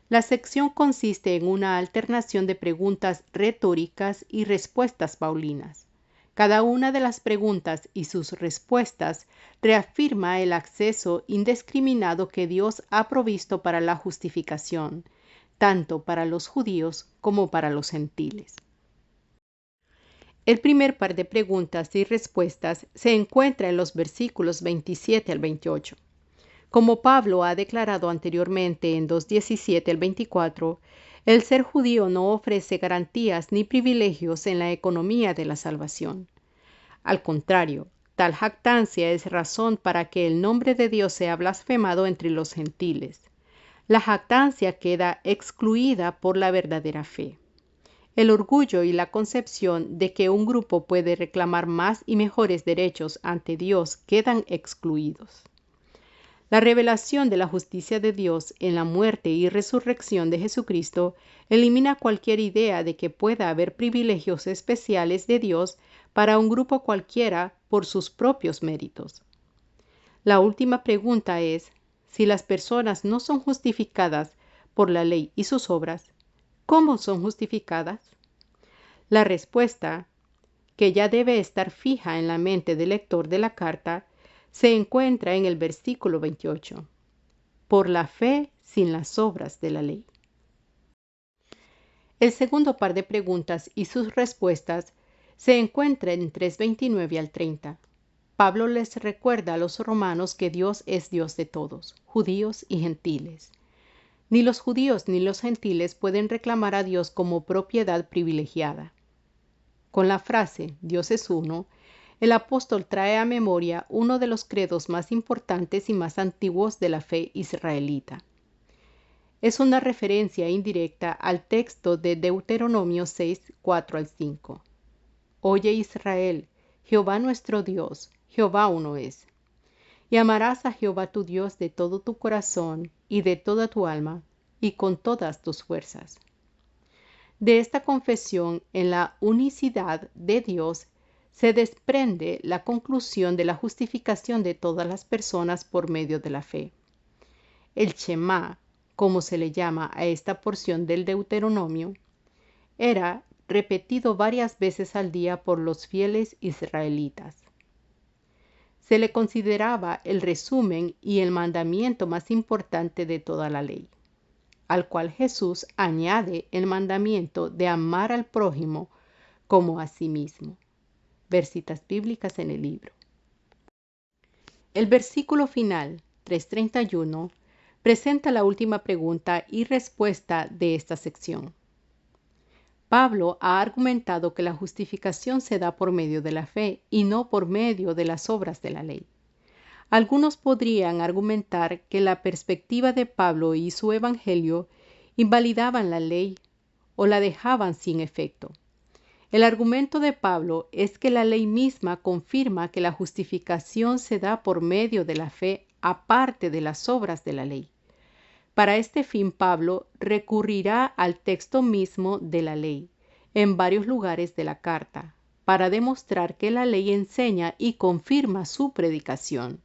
La sección consiste en una alternación de preguntas retóricas y respuestas paulinas. Cada una de las preguntas y sus respuestas reafirma el acceso indiscriminado que Dios ha provisto para la justificación, tanto para los judíos como para los gentiles. El primer par de preguntas y respuestas se encuentra en los versículos 27 al 28. Como Pablo ha declarado anteriormente en 2:17 al 24, el ser judío no ofrece garantías ni privilegios en la economía de la salvación. Al contrario, tal jactancia es razón para que el nombre de Dios sea blasfemado entre los gentiles. La jactancia queda excluida por la verdadera fe. El orgullo y la concepción de que un grupo puede reclamar más y mejores derechos ante Dios quedan excluidos. La revelación de la justicia de Dios en la muerte y resurrección de Jesucristo elimina cualquier idea de que pueda haber privilegios especiales de Dios para un grupo cualquiera por sus propios méritos. La última pregunta es, si las personas no son justificadas por la ley y sus obras, ¿cómo son justificadas? La respuesta, que ya debe estar fija en la mente del lector de la carta, se encuentra en el versículo 28. Por la fe sin las obras de la ley. El segundo par de preguntas y sus respuestas se encuentra en 3:29 al 30. Pablo les recuerda a los romanos que Dios es Dios de todos, judíos y gentiles. Ni los judíos ni los gentiles pueden reclamar a Dios como propiedad privilegiada. Con la frase Dios es uno, el apóstol trae a memoria uno de los credos más importantes y más antiguos de la fe israelita. Es una referencia indirecta al texto de Deuteronomio 6, 4 al 5. Oye Israel, Jehová nuestro Dios, Jehová uno es. Y amarás a Jehová tu Dios de todo tu corazón y de toda tu alma y con todas tus fuerzas. De esta confesión en la unicidad de Dios se desprende la conclusión de la justificación de todas las personas por medio de la fe. El Shema, como se le llama a esta porción del Deuteronomio, era repetido varias veces al día por los fieles israelitas. Se le consideraba el resumen y el mandamiento más importante de toda la ley, al cual Jesús añade el mandamiento de amar al prójimo como a sí mismo. Ver citas bíblicas en el libro. El versículo final, 3:31, presenta la última pregunta y respuesta de esta sección. Pablo ha argumentado que la justificación se da por medio de la fe y no por medio de las obras de la ley. Algunos podrían argumentar que la perspectiva de Pablo y su evangelio invalidaban la ley o la dejaban sin efecto. El argumento de Pablo es que la ley misma confirma que la justificación se da por medio de la fe aparte de las obras de la ley. Para este fin, Pablo recurrirá al texto mismo de la ley en varios lugares de la carta para demostrar que la ley enseña y confirma su predicación.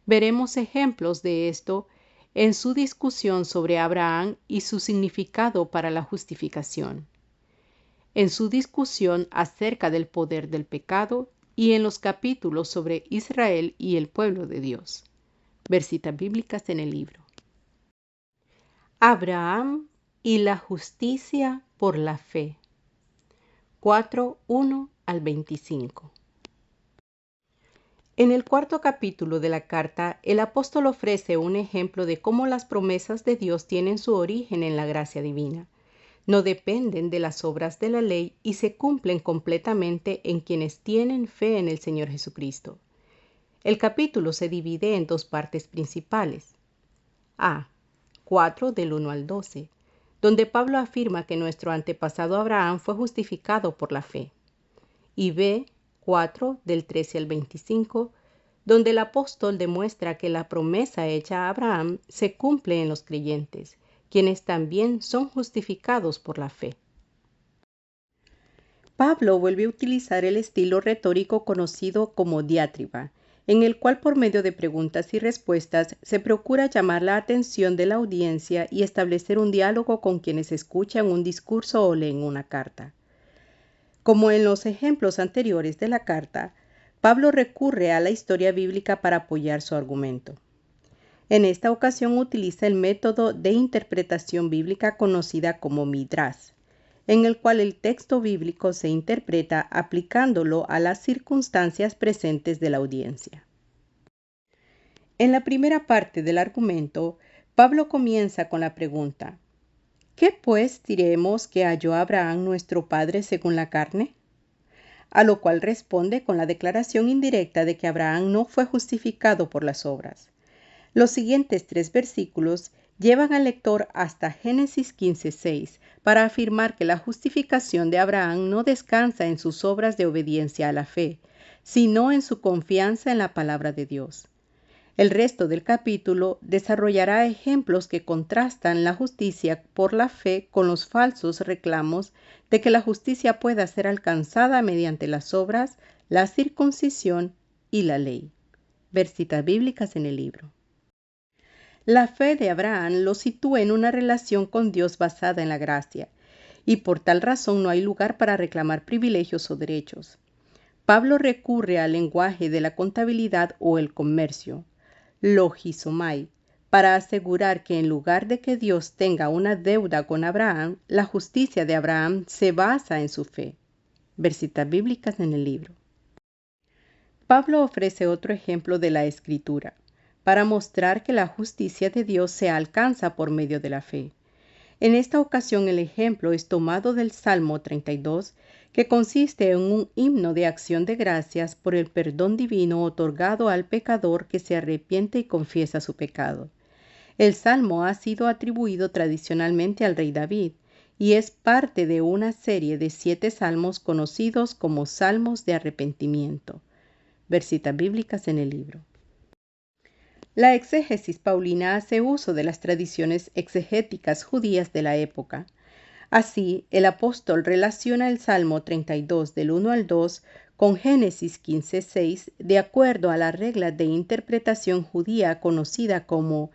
Veremos ejemplos de esto en su discusión sobre Abraham y su significado para la justificación, en su discusión acerca del poder del pecado y en los capítulos sobre Israel y el pueblo de Dios. Ver citas bíblicas en el libro. Abraham y la justicia por la fe. 4:1 al 25. En el cuarto capítulo de la carta, el apóstol ofrece un ejemplo de cómo las promesas de Dios tienen su origen en la gracia divina. No dependen de las obras de la ley y se cumplen completamente en quienes tienen fe en el Señor Jesucristo. El capítulo se divide en dos partes principales. A. 4 del 1 al 12, donde Pablo afirma que nuestro antepasado Abraham fue justificado por la fe. Y B. 4 del 13 al 25, donde el apóstol demuestra que la promesa hecha a Abraham se cumple en los creyentes, quienes también son justificados por la fe. Pablo vuelve a utilizar el estilo retórico conocido como diátriba, en el cual por medio de preguntas y respuestas se procura llamar la atención de la audiencia y establecer un diálogo con quienes escuchan un discurso o leen una carta. Como en los ejemplos anteriores de la carta, Pablo recurre a la historia bíblica para apoyar su argumento. En esta ocasión utiliza el método de interpretación bíblica conocida como Midrash, en el cual el texto bíblico se interpreta aplicándolo a las circunstancias presentes de la audiencia. En la primera parte del argumento, Pablo comienza con la pregunta: ¿qué pues diremos que halló Abraham nuestro padre según la carne? A lo cual responde con la declaración indirecta de que Abraham no fue justificado por las obras. Los siguientes 3 versículos llevan al lector hasta Génesis 15:6 para afirmar que la justificación de Abraham no descansa en sus obras de obediencia a la fe, sino en su confianza en la palabra de Dios. El resto del capítulo desarrollará ejemplos que contrastan la justicia por la fe con los falsos reclamos de que la justicia pueda ser alcanzada mediante las obras, la circuncisión y la ley. Ver citas bíblicas en el libro. La fe de Abraham lo sitúa en una relación con Dios basada en la gracia, y por tal razón no hay lugar para reclamar privilegios o derechos. Pablo recurre al lenguaje de la contabilidad o el comercio, logizomai, para asegurar que en lugar de que Dios tenga una deuda con Abraham, la justicia de Abraham se basa en su fe. Ver citas bíblicas en el libro. Pablo ofrece otro ejemplo de la Escritura, para mostrar que la justicia de Dios se alcanza por medio de la fe. En esta ocasión el ejemplo es tomado del Salmo 32, que consiste en un himno de acción de gracias por el perdón divino otorgado al pecador que se arrepiente y confiesa su pecado. El Salmo ha sido atribuido tradicionalmente al rey David y es parte de una serie de 7 salmos conocidos como Salmos de Arrepentimiento. Ver citas bíblicas en el libro. La exégesis paulina hace uso de las tradiciones exegéticas judías de la época. Así, el apóstol relaciona el Salmo 32 del 1 al 2 con Génesis 15:6 de acuerdo a la regla de interpretación judía conocida como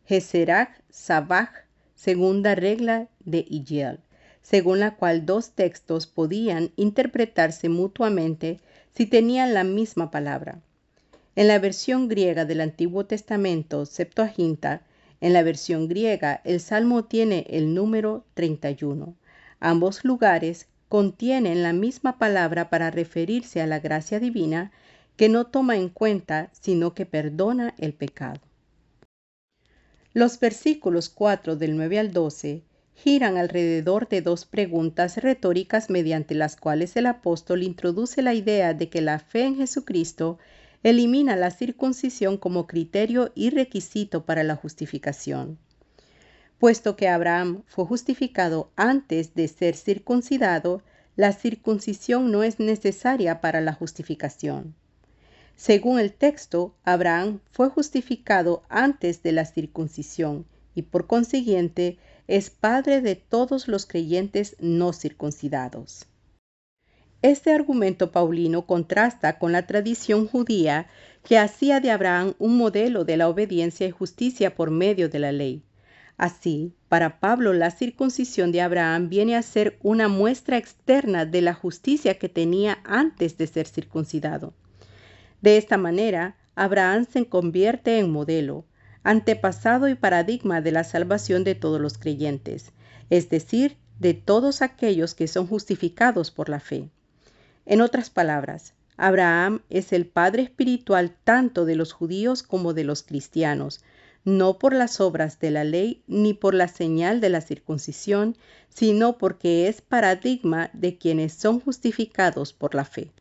Geserach, Sabach, segunda regla de Iyel, según la cual dos textos podían interpretarse mutuamente si tenían la misma palabra. En la versión griega del Antiguo Testamento, Septuaginta, en la versión griega el Salmo tiene el número 31. Ambos lugares contienen la misma palabra para referirse a la gracia divina que no toma en cuenta, sino que perdona el pecado. Los versículos 4 del 9 al 12 giran alrededor de dos preguntas retóricas mediante las cuales el apóstol introduce la idea de que la fe en Jesucristo elimina la circuncisión como criterio y requisito para la justificación. Puesto que Abraham fue justificado antes de ser circuncidado, la circuncisión no es necesaria para la justificación. Según el texto, Abraham fue justificado antes de la circuncisión y por consiguiente es padre de todos los creyentes no circuncidados. Este argumento paulino contrasta con la tradición judía que hacía de Abraham un modelo de la obediencia y justicia por medio de la ley. Así, para Pablo, la circuncisión de Abraham viene a ser una muestra externa de la justicia que tenía antes de ser circuncidado. De esta manera, Abraham se convierte en modelo, antepasado y paradigma de la salvación de todos los creyentes, es decir, de todos aquellos que son justificados por la fe. En otras palabras, Abraham es el padre espiritual tanto de los judíos como de los cristianos, no por las obras de la ley ni por la señal de la circuncisión, sino porque es paradigma de quienes son justificados por la fe.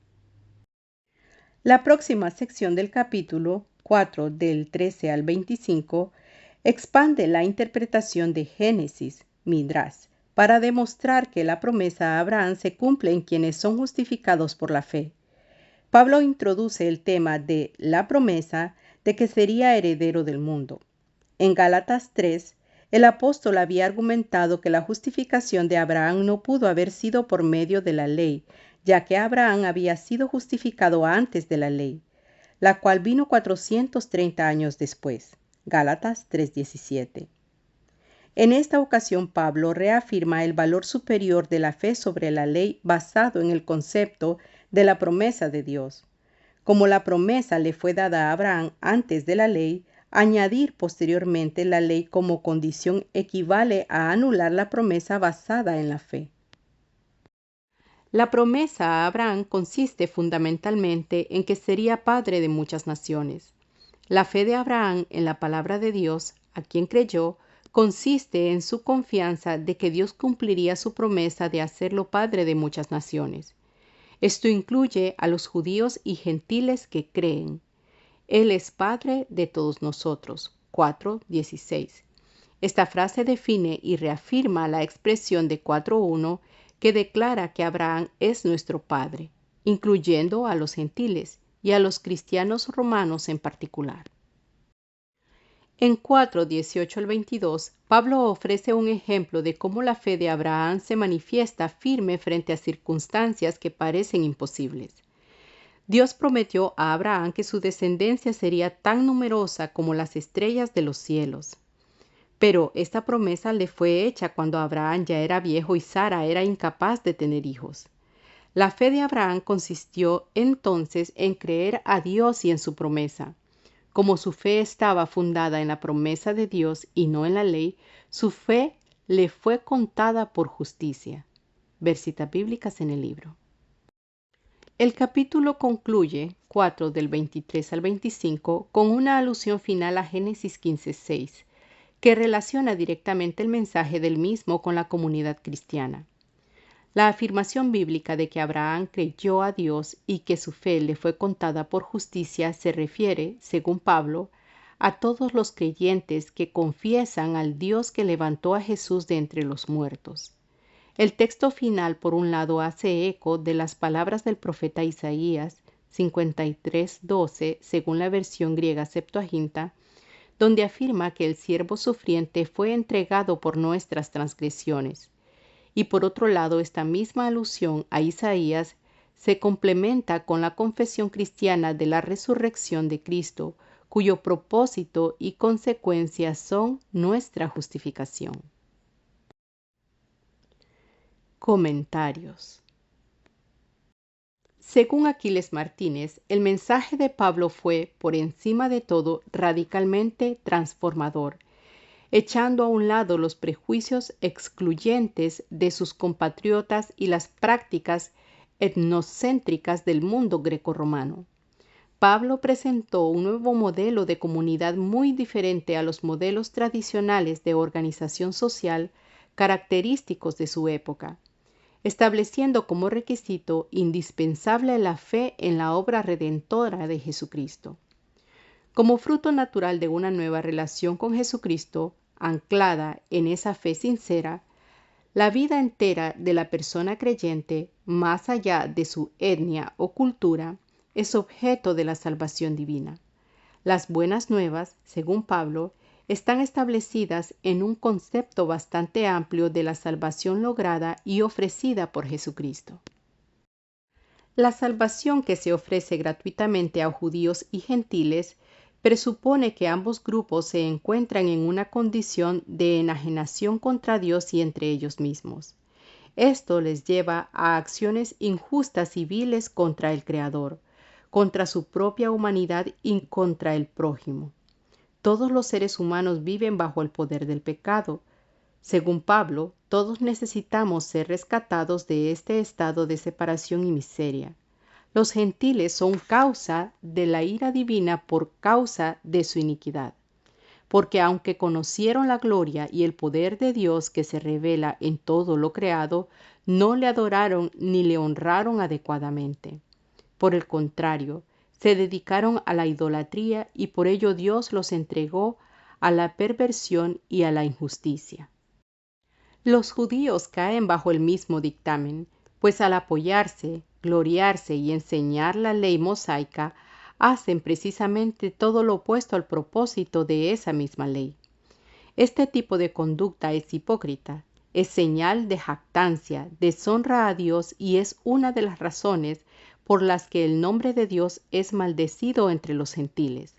La próxima sección del capítulo 4 del 13 al 25 expande la interpretación de Génesis, Midrash, para demostrar que la promesa a Abraham se cumple en quienes son justificados por la fe. Pablo introduce el tema de la promesa de que sería heredero del mundo. En Gálatas 3, el apóstol había argumentado que la justificación de Abraham no pudo haber sido por medio de la ley, ya que Abraham había sido justificado antes de la ley, la cual vino 430 años después. Gálatas 3:17. En esta ocasión Pablo reafirma el valor superior de la fe sobre la ley basado en el concepto de la promesa de Dios. Como la promesa le fue dada a Abraham antes de la ley, añadir posteriormente la ley como condición equivale a anular la promesa basada en la fe. La promesa a Abraham consiste fundamentalmente en que sería padre de muchas naciones. La fe de Abraham en la palabra de Dios, a quien creyó, consiste en su confianza de que Dios cumpliría su promesa de hacerlo padre de muchas naciones. Esto incluye a los judíos y gentiles que creen. Él es padre de todos nosotros. 4:16. Esta frase define y reafirma la expresión de 4:1 que declara que Abraham es nuestro padre, incluyendo a los gentiles y a los cristianos romanos en particular. En 4:18 al 22, Pablo ofrece un ejemplo de cómo la fe de Abraham se manifiesta firme frente a circunstancias que parecen imposibles. Dios prometió a Abraham que su descendencia sería tan numerosa como las estrellas de los cielos. Pero esta promesa le fue hecha cuando Abraham ya era viejo y Sara era incapaz de tener hijos. La fe de Abraham consistió entonces en creer a Dios y en su promesa. Como su fe estaba fundada en la promesa de Dios y no en la ley, su fe le fue contada por justicia. Versitas bíblicas en el libro. El capítulo concluye, 4 del 23 al 25, con una alusión final a Génesis 15:6, que relaciona directamente el mensaje del mismo con la comunidad cristiana. La afirmación bíblica de que Abraham creyó a Dios y que su fe le fue contada por justicia se refiere, según Pablo, a todos los creyentes que confiesan al Dios que levantó a Jesús de entre los muertos. El texto final, por un lado, hace eco de las palabras del profeta Isaías 53:12, según la versión griega Septuaginta, donde afirma que el siervo sufriente fue entregado por nuestras transgresiones. Y por otro lado, esta misma alusión a Isaías se complementa con la confesión cristiana de la resurrección de Cristo, cuyo propósito y consecuencias son nuestra justificación. Comentarios. Según Aquiles Martínez, el mensaje de Pablo fue, por encima de todo, radicalmente transformador, echando a un lado los prejuicios excluyentes de sus compatriotas y las prácticas etnocéntricas del mundo grecorromano. Pablo presentó un nuevo modelo de comunidad muy diferente a los modelos tradicionales de organización social característicos de su época, estableciendo como requisito indispensable la fe en la obra redentora de Jesucristo. Como fruto natural de una nueva relación con Jesucristo, anclada en esa fe sincera, la vida entera de la persona creyente, más allá de su etnia o cultura, es objeto de la salvación divina. Las buenas nuevas, según Pablo, están establecidas en un concepto bastante amplio de la salvación lograda y ofrecida por Jesucristo. La salvación que se ofrece gratuitamente a judíos y gentiles presupone que ambos grupos se encuentran en una condición de enajenación contra Dios y entre ellos mismos. Esto les lleva a acciones injustas y viles contra el Creador, contra su propia humanidad y contra el prójimo. Todos los seres humanos viven bajo el poder del pecado. Según Pablo, todos necesitamos ser rescatados de este estado de separación y miseria. Los gentiles son causa de la ira divina por causa de su iniquidad, porque aunque conocieron la gloria y el poder de Dios que se revela en todo lo creado, no le adoraron ni le honraron adecuadamente. Por el contrario, se dedicaron a la idolatría y por ello Dios los entregó a la perversión y a la injusticia. Los judíos caen bajo el mismo dictamen, pues al apoyarse, gloriarse y enseñar la ley mosaica, hacen precisamente todo lo opuesto al propósito de esa misma ley. Este tipo de conducta es hipócrita, es señal de jactancia, deshonra a Dios y es una de las razones por las que el nombre de Dios es maldecido entre los gentiles.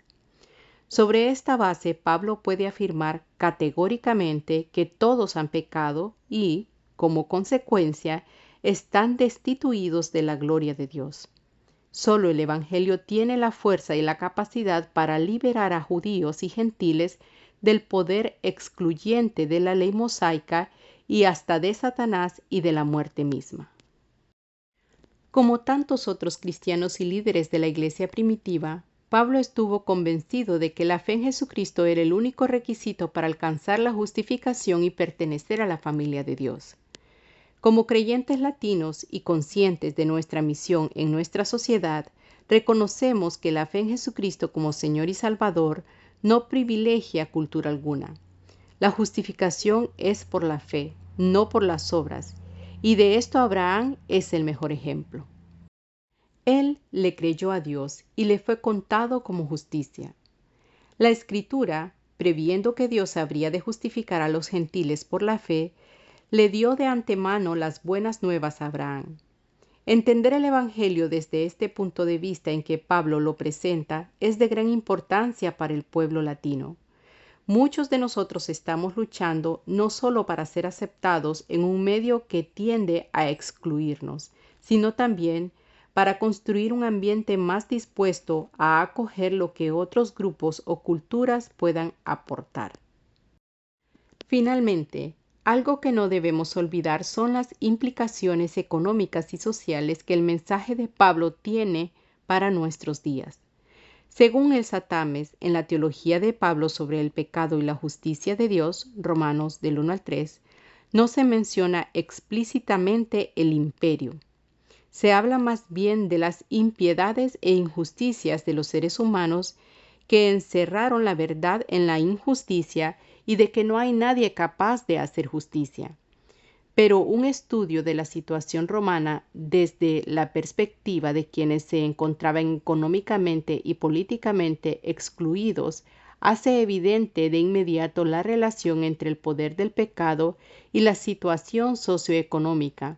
Sobre esta base, Pablo puede afirmar categóricamente que todos han pecado y, como consecuencia, están destituidos de la gloria de Dios. Solo el Evangelio tiene la fuerza y la capacidad para liberar a judíos y gentiles del poder excluyente de la ley mosaica y hasta de Satanás y de la muerte misma. Como tantos otros cristianos y líderes de la iglesia primitiva, Pablo estuvo convencido de que la fe en Jesucristo era el único requisito para alcanzar la justificación y pertenecer a la familia de Dios. Como creyentes latinos y conscientes de nuestra misión en nuestra sociedad, reconocemos que la fe en Jesucristo como Señor y Salvador no privilegia cultura alguna. La justificación es por la fe, no por las obras, y de esto Abraham es el mejor ejemplo. Él le creyó a Dios y le fue contado como justicia. La Escritura, previendo que Dios habría de justificar a los gentiles por la fe, le dio de antemano las buenas nuevas a Abraham. Entender el Evangelio desde este punto de vista en que Pablo lo presenta es de gran importancia para el pueblo latino. Muchos de nosotros estamos luchando no solo para ser aceptados en un medio que tiende a excluirnos, sino también para construir un ambiente más dispuesto a acoger lo que otros grupos o culturas puedan aportar. Finalmente, algo que no debemos olvidar son las implicaciones económicas y sociales que el mensaje de Pablo tiene para nuestros días. Según el Satames, en la teología de Pablo sobre el pecado y la justicia de Dios, Romanos del 1 al 3, no se menciona explícitamente el imperio. Se habla más bien de las impiedades e injusticias de los seres humanos que encerraron la verdad en la injusticia y de que no hay nadie capaz de hacer justicia. Pero un estudio de la situación romana desde la perspectiva de quienes se encontraban económicamente y políticamente excluidos hace evidente de inmediato la relación entre el poder del pecado y la situación socioeconómica,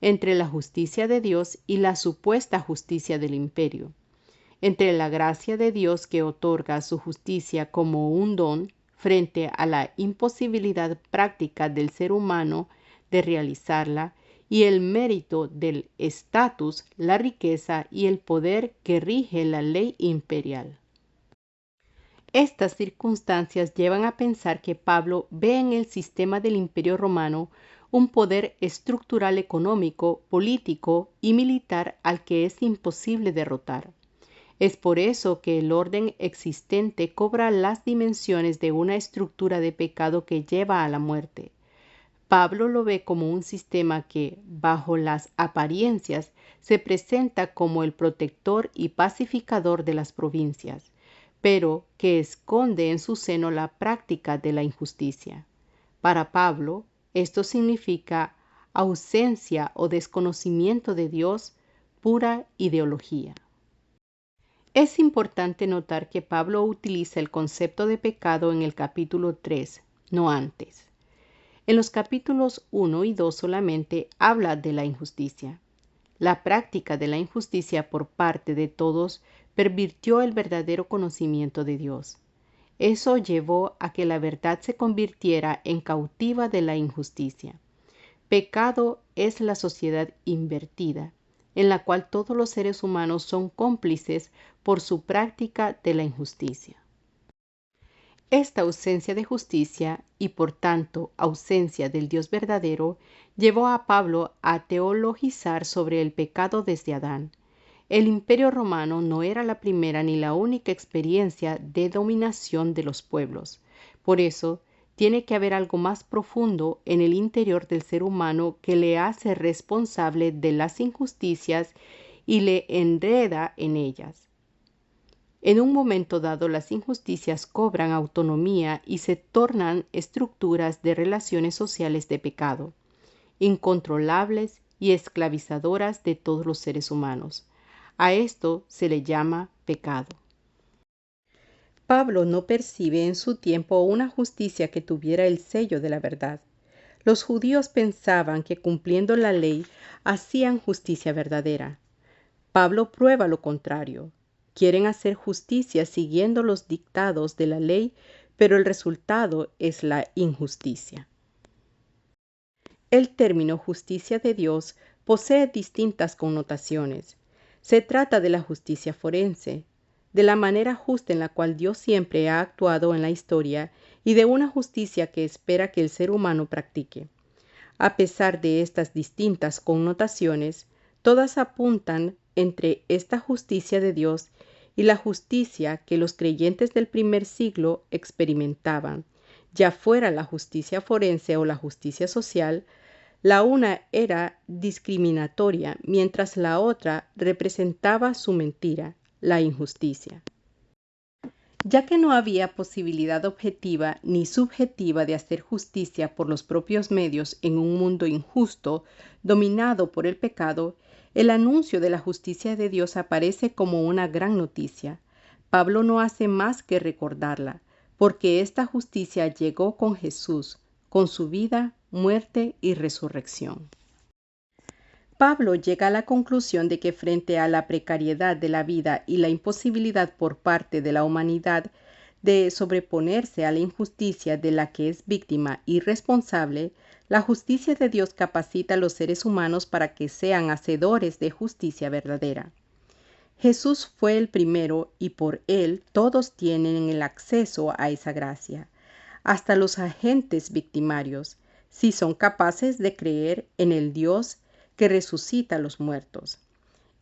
entre la justicia de Dios y la supuesta justicia del imperio. entre la gracia de Dios que otorga su justicia como un don frente a la imposibilidad práctica del ser humano de realizarla y el mérito del estatus, la riqueza y el poder que rige la ley imperial. Estas circunstancias llevan a pensar que Pablo ve en el sistema del Imperio Romano un poder estructural económico, político y militar al que es imposible derrotar. Es por eso que el orden existente cobra las dimensiones de una estructura de pecado que lleva a la muerte. Pablo lo ve como un sistema que, bajo las apariencias, se presenta como el protector y pacificador de las provincias, pero que esconde en su seno la práctica de la injusticia. Para Pablo, esto significa ausencia o desconocimiento de Dios, pura ideología. Es importante notar que Pablo utiliza el concepto de pecado en el capítulo 3, no antes. En los capítulos 1 y 2 solamente habla de la injusticia. La práctica de la injusticia por parte de todos pervirtió el verdadero conocimiento de Dios. Eso llevó a que la verdad se convirtiera en cautiva de la injusticia. Pecado es la sociedad invertida, en la cual todos los seres humanos son cómplices por su práctica de la injusticia. Esta ausencia de justicia y por tanto ausencia del Dios verdadero llevó a Pablo a teologizar sobre el pecado desde Adán. El Imperio Romano no era la primera ni la única experiencia de dominación de los pueblos. Por eso, tiene que haber algo más profundo en el interior del ser humano que le hace responsable de las injusticias y le enreda en ellas. En un momento dado, las injusticias cobran autonomía y se tornan estructuras de relaciones sociales de pecado, incontrolables y esclavizadoras de todos los seres humanos. A esto se le llama pecado. Pablo no percibe en su tiempo una justicia que tuviera el sello de la verdad. Los judíos pensaban que cumpliendo la ley hacían justicia verdadera. Pablo prueba lo contrario. Quieren hacer justicia siguiendo los dictados de la ley, pero el resultado es la injusticia. El término justicia de Dios posee distintas connotaciones. Se trata de la justicia forense, de la manera justa en la cual Dios siempre ha actuado en la historia y de una justicia que espera que el ser humano practique. A pesar de estas distintas connotaciones, todas apuntan entre esta justicia de Dios y la justicia que los creyentes del primer siglo experimentaban, ya fuera la justicia forense o la justicia social. La una era discriminatoria, mientras la otra representaba su mentira, la injusticia. Ya que no había posibilidad objetiva ni subjetiva de hacer justicia por los propios medios en un mundo injusto, dominado por el pecado, el anuncio de la justicia de Dios aparece como una gran noticia. Pablo no hace más que recordarla, porque esta justicia llegó con Jesús, con su vida, muerte y resurrección. Pablo llega a la conclusión de que frente a la precariedad de la vida y la imposibilidad por parte de la humanidad de sobreponerse a la injusticia de la que es víctima y responsable, la justicia de Dios capacita a los seres humanos para que sean hacedores de justicia verdadera. Jesús fue el primero y por él todos tienen el acceso a esa gracia, hasta los agentes victimarios, si son capaces de creer en el Dios que resucita a los muertos.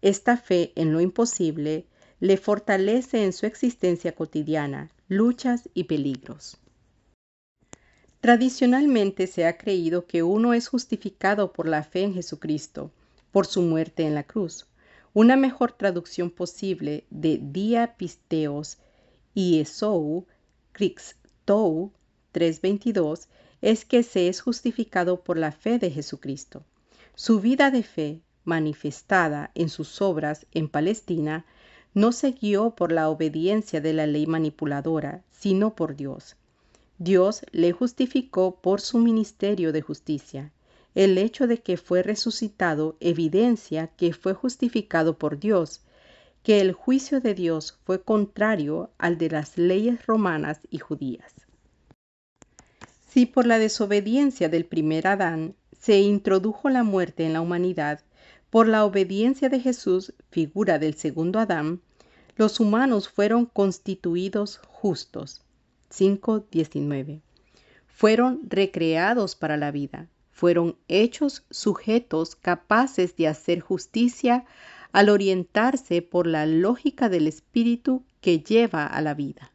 Esta fe en lo imposible le fortalece en su existencia cotidiana, luchas y peligros. Tradicionalmente se ha creído que uno es justificado por la fe en Jesucristo, por su muerte en la cruz. Una mejor traducción posible de diapisteos y esou, Christou 3:22, es que se es justificado por la fe de Jesucristo. Su vida de fe, manifestada en sus obras en Palestina, no se guió por la obediencia de la ley manipuladora, sino por Dios. Dios le justificó por su ministerio de justicia. El hecho de que fue resucitado evidencia que fue justificado por Dios, que el juicio de Dios fue contrario al de las leyes romanas y judías. Si por la desobediencia del primer Adán se introdujo la muerte en la humanidad, por la obediencia de Jesús, figura del segundo Adán, los humanos fueron constituidos justos. 5:19. Fueron recreados para la vida, fueron hechos sujetos capaces de hacer justicia al orientarse por la lógica del espíritu que lleva a la vida.